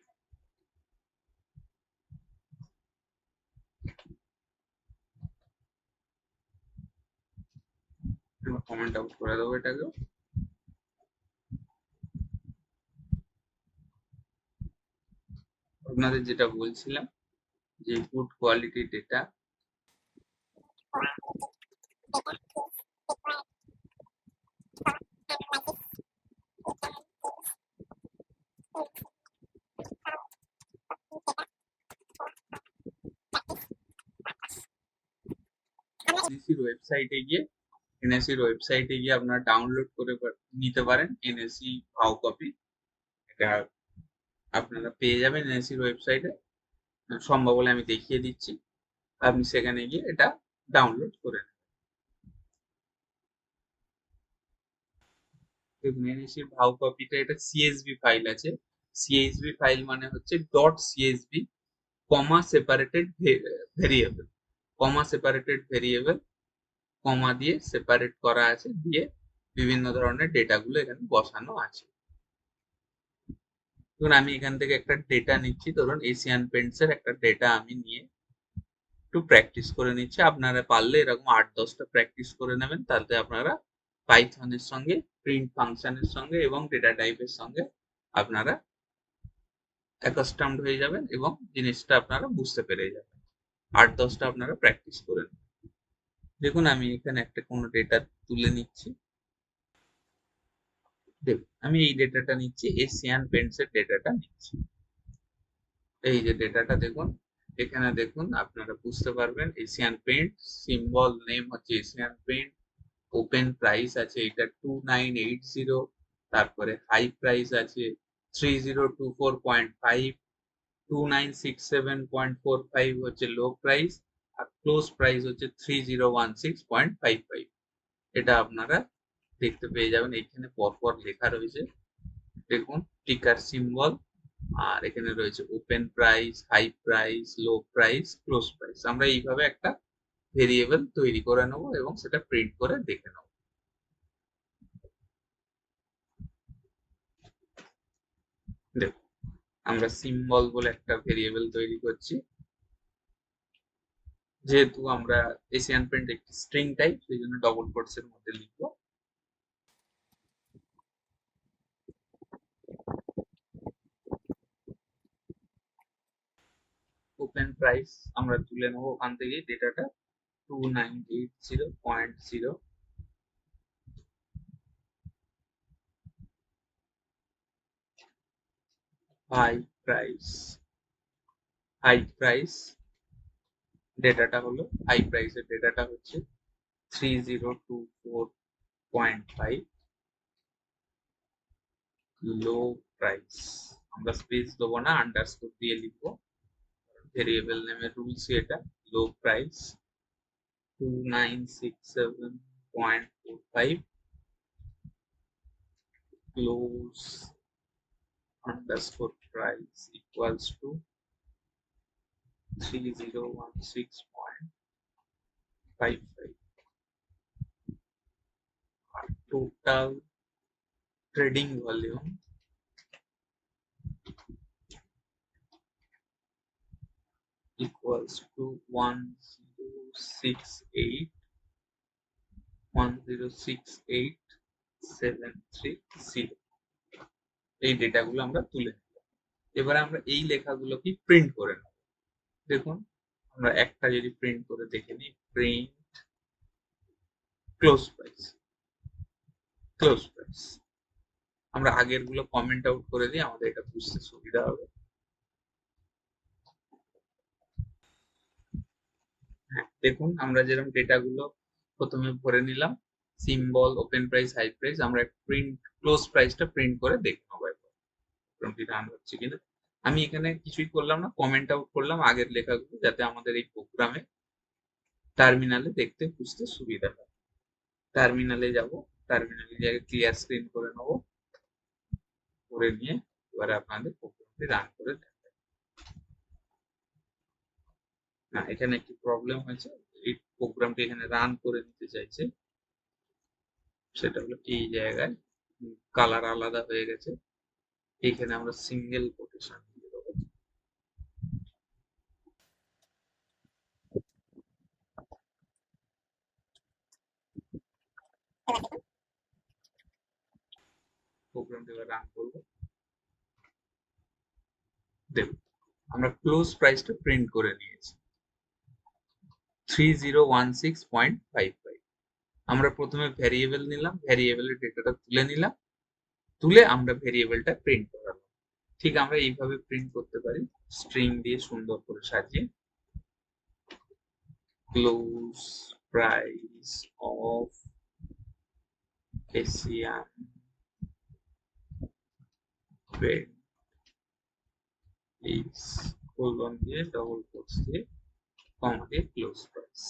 কমেন্ট আউট করে দেবো এটাকে। আপনাদের যেটা বলছিলাম যে গুড কোয়ালিটি ডেটা, এনএসসির ওয়েবসাইটে গিয়ে আপনারা ডাউনলোড করে নিতে পারেন এনএসসি ভাও কপি। এটা আপনারা পেয়ে যাবেন এনএসসির ওয়েবসাইটে, সম্ভব হলে আমি দেখিয়ে দিচ্ছি, আপনি সেখানে গিয়ে এটা ডাউনলোড করে নেবেন। দেখুন এনএসসির ভাও কপিটা এটা সিএসভি ফাইল আছে, সিএসভি ফাইল মানে হচ্ছে ডট সিএসভি কমা সেপারেটেড ভেরিয়েবল, কমা সেপারেটেড ভেরিয়েবল, কমা দিয়ে সেপারেট করা আছে, দিয়ে বিভিন্ন ধরনের ডেটাগুলো এখানে বসানো আছে। ধরুন আমি এখান থেকে একটা ডেটা নিচ্ছি, ধরুন এশিয়ান পেন্টস এর একটা ডেটা আমি নিয়ে একটু প্র্যাকটিস করে নিচ্ছি। আপনারা পারলে এরকম 8-10টা প্র্যাকটিস করে নেবেন, তাতে আপনারা পাইথনের সঙ্গে, প্রিন্ট ফাংশনের সঙ্গে এবং ডেটা টাইপের সঙ্গে আপনারা অ্যাকাস্টমড হয়ে যাবেন এবং জিনিসটা আপনারা বুঝতে পেরে যাবেন। 8-10টা আপনারা প্র্যাকটিস করে নেবেন। দেখুন আমি এখানে একটা কোনো ডেটা তুলে নিচ্ছি, দেখুন আমি এই ডেটাটা নিচ্ছি, এশিয়ান পেন্টস এর ডেটাটা নিচ্ছি। এই যে ডেটাটা দেখুন, এখানে দেখুন আপনারা বুঝতে পারবেন এশিয়ান পেন্ট, সিম্বল নেম হচ্ছে এশিয়ান পেন্ট, ওপেন প্রাইস আছে এটা 2980, তারপরে হাই প্রাইস আছে 3024.5, 2967.45 হচ্ছে লো প্রাইস, আর ক্লোজ প্রাইস হচ্ছে 3016.55। এটা আপনারা দেখতে পেয়ে যাবেন, এখানে পরপর লেখা রয়েছে দেখুন টিকার সিম্বল, আর এখানে রয়েছে open price, high price, low price, close price. আমরা এইভাবে একটা ভেরিয়েবল তৈরি করে নেব এবং সেটা প্রিন্ট করে দেখে নেব। দেখুন আমরা সিম্বল বলে একটা ভেরিয়েবল তৈরি করছি, যেহেতু আমরা এশিয়ান পেন্ট একটি স্ট্রিং টাইপ সেই জন্য ডবল কোটস এর মধ্যে লিখবো। ওপেন প্রাইস আমরা তুলে নেবো ওখান থেকে ডেটাটা 2980.0, হাই প্রাইস, হাই প্রাইস ডেটাটা হলো, হাই প্রাইসের ডেটাটা হচ্ছে 3024.5, লো প্রাইস আমরা স্পেস দেবো না, আন্ডারস্কোর দিয়ে লিখবো, ভেরিয়েবল নেমের রুলস এটা, low price 2967.45, close underscore price equals to 3016.55, total trading volume equals to 1068,730। এই ডেটাগুলো আমরা তুলে নিলাম। এবারে আমরা এই লেখাগুলোকে প্রিন্ট করে নেব। দেখুন আমরা একটা যদি প্রিন্ট করে দেখে নিই, print close price, close price. আমরা আগের গুলো কমেন্ট আউট করে দিই, আমাদের এটা বুঝতে সুবিধা হবে। হ্যাঁ দেখুন আমরা যেরকম ডেটাগুলো প্রথমে ভরে নিলাম, symbol, open price, high price, আমরা প্রিন্ট ক্লোজ প্রাইসটা প্রিন্ট করে দেখে নেবো একবার রান হচ্ছে কিনা। আমি এখানে কিছুই করলাম না, কমেন্ট আউট করলাম আগের লেখাগুলো, যাতে আমাদের এই প্রোগ্রামে টার্মিনালে দেখতে বুঝতে সুবিধা হয়। টার্মিনালে যাব, টার্মিনালে জায়গায় ক্লিয়ার স্ক্রিন করে নেবো, করে নিয়ে এবারে আপনাদের প্রোগ্রামটি রান করে দেখাবো। না, এখানে একটি প্রবলেম হয়েছে, এই প্রোগ্রামটি এখানে রান করে নিতে চাইছে, সেটা হলো এই জায়গায় কালার আলাদা হয়ে গেছে, এখানে আমরা সিঙ্গেল কোটেশন দিয়ে দেবো। প্রোগ্রামটি এবার রান করবো, দেখুন আমরা ক্লোজ প্রাইসটা প্রিন্ট করে নিয়েছি 3016.55। আমরা প্রথমে ভ্যারিয়েবল নিলাম, ভ্যারিয়েবলের ডেটাটা তুলে নিলাম, তুলে আমরা ভ্যারিয়েবলটা প্রিন্ট করালাম। ঠিক আমরা এইভাবে প্রিন্ট করতে পারি, স্ট্রিং দিয়ে সুন্দর করে সাজিয়ে। Close price of Asian Paint is colon দিয়ে ডবল কোটস দিয়ে কমা দিয়ে ক্লোজ প্রাইস।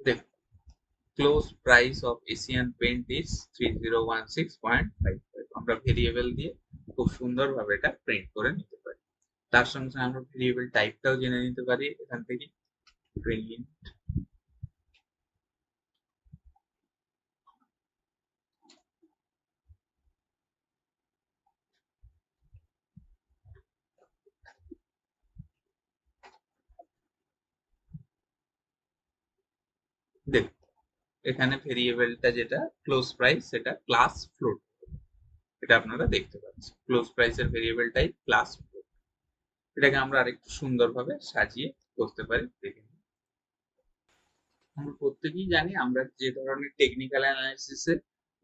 দেখুন close price of Asian Paint is 3016.55। আমরা ভেরিয়েবল দিয়ে খুব সুন্দরভাবে এটা প্রিন্ট করে নিতে পারি। তার সঙ্গে সঙ্গে আমরা ভেরিয়েবল টাইপটাও জেনে নিতে পারি এখান থেকে, প্রিন্ট দেখুন এখানে ভেরিয়েবলটা যেটা ক্লোজ প্রাইস সেটা ক্লাস ফ্লোট, এটা আপনারা দেখতে পাচ্ছেন। ক্লোজ প্রাইসের ভেরিয়েবল টাইপ ক্লাস ফ্লোট, এটাকে আমরা আরেকটু সুন্দরভাবে সাজিয়ে করতে পারি। দেখে নিন, আমরা প্রত্যেকেই জানি আমরা যে ধরনের টেকনিক্যাল অ্যানালাইসিসে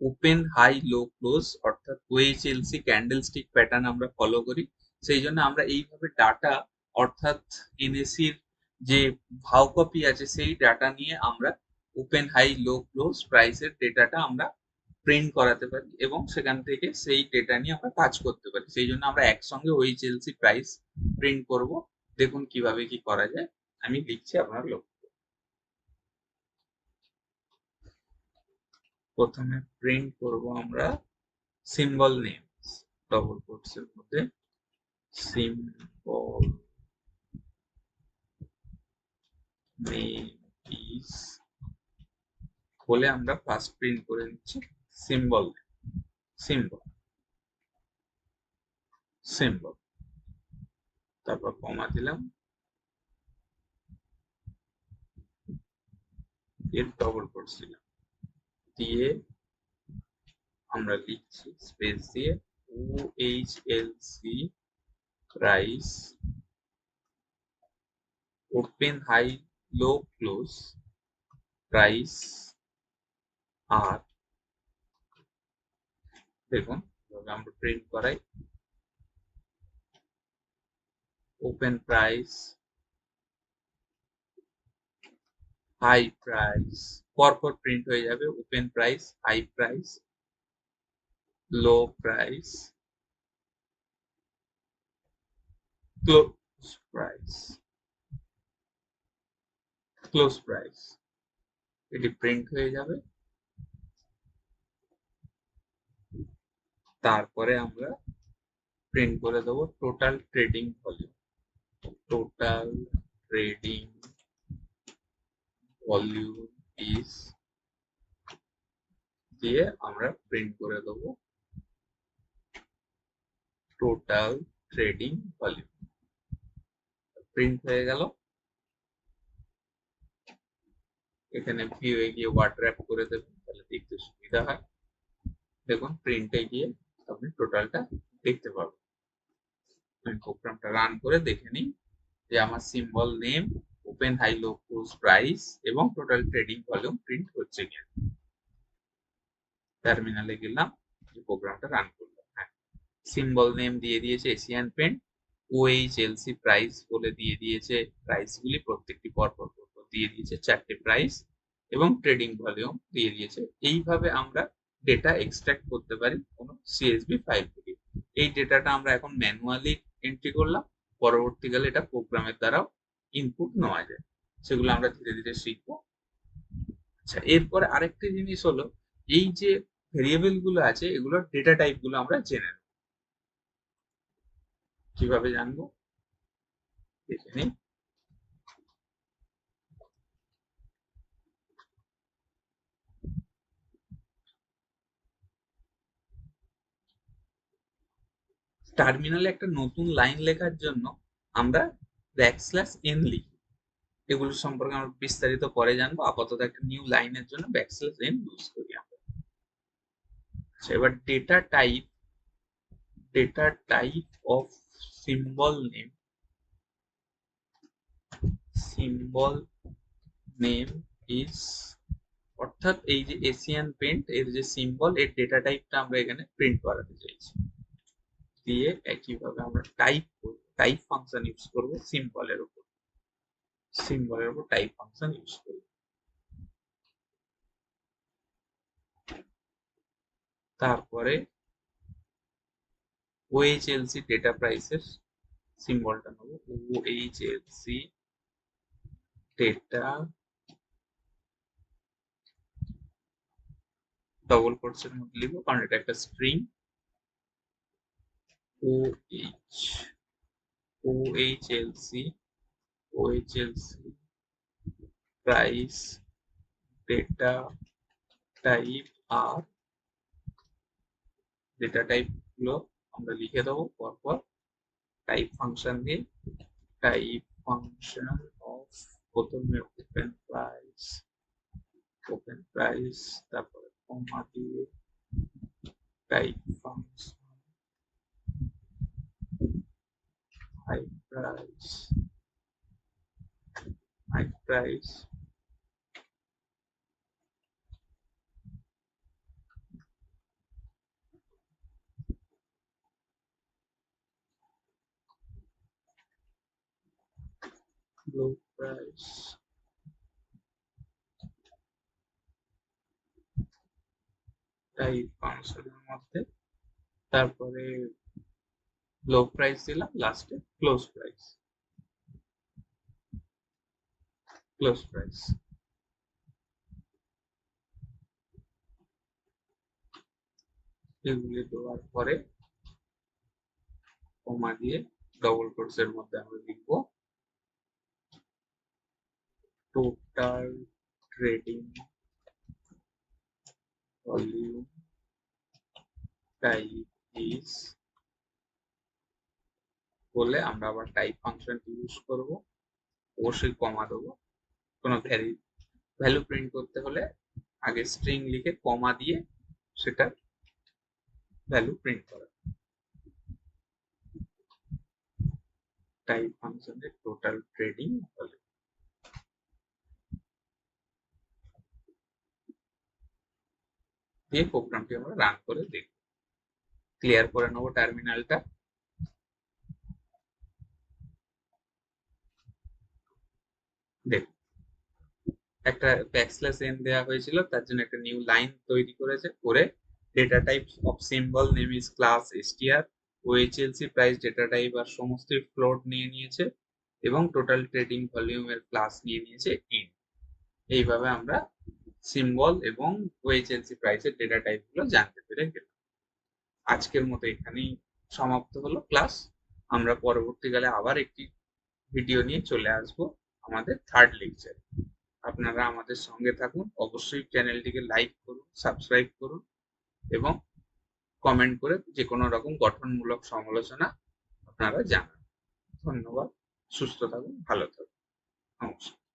ওপেন হাই লো ক্লোজ অর্থাৎ ওএইচএলসি ক্যান্ডেলস্টিক প্যাটার্ন আমরা ফলো করি, সেই জন্য আমরা এইভাবে ডাটা অর্থাৎ এনএসির যে ভাও কপি আছে সেই ডাটা নিয়ে আমরা ওপেন হাই লো ক্লোজ প্রাইসের ডেটাটা আমরা প্রিন্ট করাতে পারি এবং সেখান থেকে সেই ডেটা নিয়ে আমরা কাজ করতে পারি। সেই জন্য আমরা একসঙ্গে ওএইচএলসি প্রাইস প্রিন্ট করব। দেখুন কিভাবে কি করা যায়, আমি লিখছি, আপনার লক্ষ্য। প্রথমে প্রিন্ট করব আমরা সিম্বল নেম, ডবল কোটস এর মধ্যে সিম্বল নেম ইজ বলে আমরা ফার্স্ট প্রিন্ট করে নিচ্ছি সিম্বল, সিম্বল সিম্বল, তারপর কমা দিলাম, এর ডবল কোটস দিলাম, দিয়ে আমরা লিখছি স্পেস দিয়ে OHLC price open high low close price আর দেখুন আমরা প্রিন্ট করাই ওপেন প্রাইস হাই প্রাইস, পরপর প্রিন্ট হয়ে যাবে open price high price low price close price, close price, এটি প্রিন্ট হয়ে যাবে। তারপরে আমরা প্রিন্ট করে দেবো total trading volume, total trading volume is দিয়ে আমরা প্রিন্ট করে দেবো টোটাল ট্রেডিং ভলিউম। প্রিন্ট হয়ে গেল। এখানে ভিউ এ গিয়ে ওয়ার্ড র্যাপ করে দেবেন, তাহলে দেখতে সুবিধা হয়। দেখুন প্রিন্টে গিয়ে আপনি টোটালটা দেখতে পাবেন। আমি প্রোগ্রামটা রান করে দেখে নিই যে আমার symbol name, open high low close price এবং টোটাল ট্রেডিং ভলিউম প্রিন্ট হচ্ছে কিনা। টার্মিনালে গেলাম, প্রোগ্রামটা রান করলাম। হ্যাঁ, সিম্বল নেম দিয়ে দিয়েছে এশিয়ান পেন্ট, ওএইচএলসি প্রাইস বলে দিয়ে দিয়েছে প্রাইসগুলি প্রত্যেকটি পরপর দিয়ে দিয়েছে 4টে প্রাইস এবং ট্রেডিং ভলিউম দিয়ে দিয়েছে। এইভাবে আমরা ডেটা এক্সট্রাক্ট করতে পারি কোনো সিএসভি ফাইল থেকে। এই ডেটাটা আমরা এখন ম্যানুয়ালি এন্ট্রি করলাম, পরবর্তীকালে এটা প্রোগ্রামের দ্বারাও ইনপুট নেওয়া যায়, সেগুলো আমরা ধীরে ধীরে শিখবো। আচ্ছা, এরপরে আরেকটি জিনিস হলো, এই যে ভেরিয়েবল গুলো আছে এগুলোর ডেটা টাইপ গুলো আমরা জেনে নেব। কিভাবে জানবো দেখে নিই। টার্মিনালে একটা নতুন লাইন লেখার জন্য আমরা \n লিখি, এগুলো সম্পর্কে আমরা বিস্তারিত পরে জানবো। আপাতত একটা নিউ লাইনের জন্য \n ইউজ করি আমরা। আচ্ছা, এবার data type of symbol name is, অর্থাৎ এই যে এশিয়ান পেন্ট এর যে সিম্বল, এর ডেটা টাইপটা আমরা এখানে প্রিন্ট করাতে চাইছি। দিয়ে একইভাবে আমরা টাইপ ফাংশন ইউজ করব সিম্বলের উপর টাইপ ফাংশন ইউজ করব। তারপরে OHLC ডেটা প্রাইসের সিম্বলটা নেব, OHLC ডেটা ডবল কোটস এর মধ্যে লিখবো, কারণ এটা একটা string. OHLC price data type আর ডেটা টাইপ গুলো আমরা লিখে দেবো পরপর টাইপ ফাংশন দিয়ে। টাইপ ফাংশন অফ, প্রথমে ওপেন প্রাইস, তারপরে কমা দিয়ে type function high price low price, type ফাংশনের মধ্যে, তারপরে লো প্রাইস দিলাম, লাস্টে ক্লোজ প্রাইস। এগুলি দেওয়ার পরে কমা দিয়ে ডবল কোটস এর মধ্যে আমরা লিখবো total trading volume type is, বলে আমরা আবার টাইপ ফাংশন ইউজ করব, অবশ্যই কমা দেবো। কোনো ভ্যালু প্রিন্ট করতে হলে আগে স্ট্রিং লিখে কমা দিয়ে সেটা ভ্যালু প্রিন্ট করা। টাইপ ফাংশনের টোটাল ট্রেডিং ভলিউম দিয়ে প্রোগ্রামটি আমরা রান করে দেখব। ক্লিয়ার করে নেব টার্মিনালটা। দেখুন, একটা \n দেওয়া হয়েছিল, তার জন্য একটা নিউ লাইন তৈরি করে data type of symbol name is class str, OHLC price data type আর সমস্ত ফ্লোট নিয়ে নিয়েছে, এবং টোটাল ট্রেডিং ভলিউমের ক্লাস নিয়ে নিয়েছে int। এইভাবে আমরা সিম্বল এবং OHLC প্রাইসের ডেটা টাইপ গুলো জানতে পেরে গেলাম। আজকের মতো এখানেই সমাপ্ত হলো ক্লাস। আমরা পরবর্তীকালে আবার একটি ভিডিও নিয়ে চলে আসবো আমাদের থার্ড লেকচার। আপনারা আমাদের সঙ্গে থাকুন, অবশ্যই চ্যানেলটিকে লাইক করুন, সাবস্ক্রাইব করুন এবং কমেন্ট করে যে কোনো রকম গঠনমূলক সমালোচনা আপনারা জানান। ধন্যবাদ, সুস্থ থাকুন, ভালো থাকুন, নমস্কার।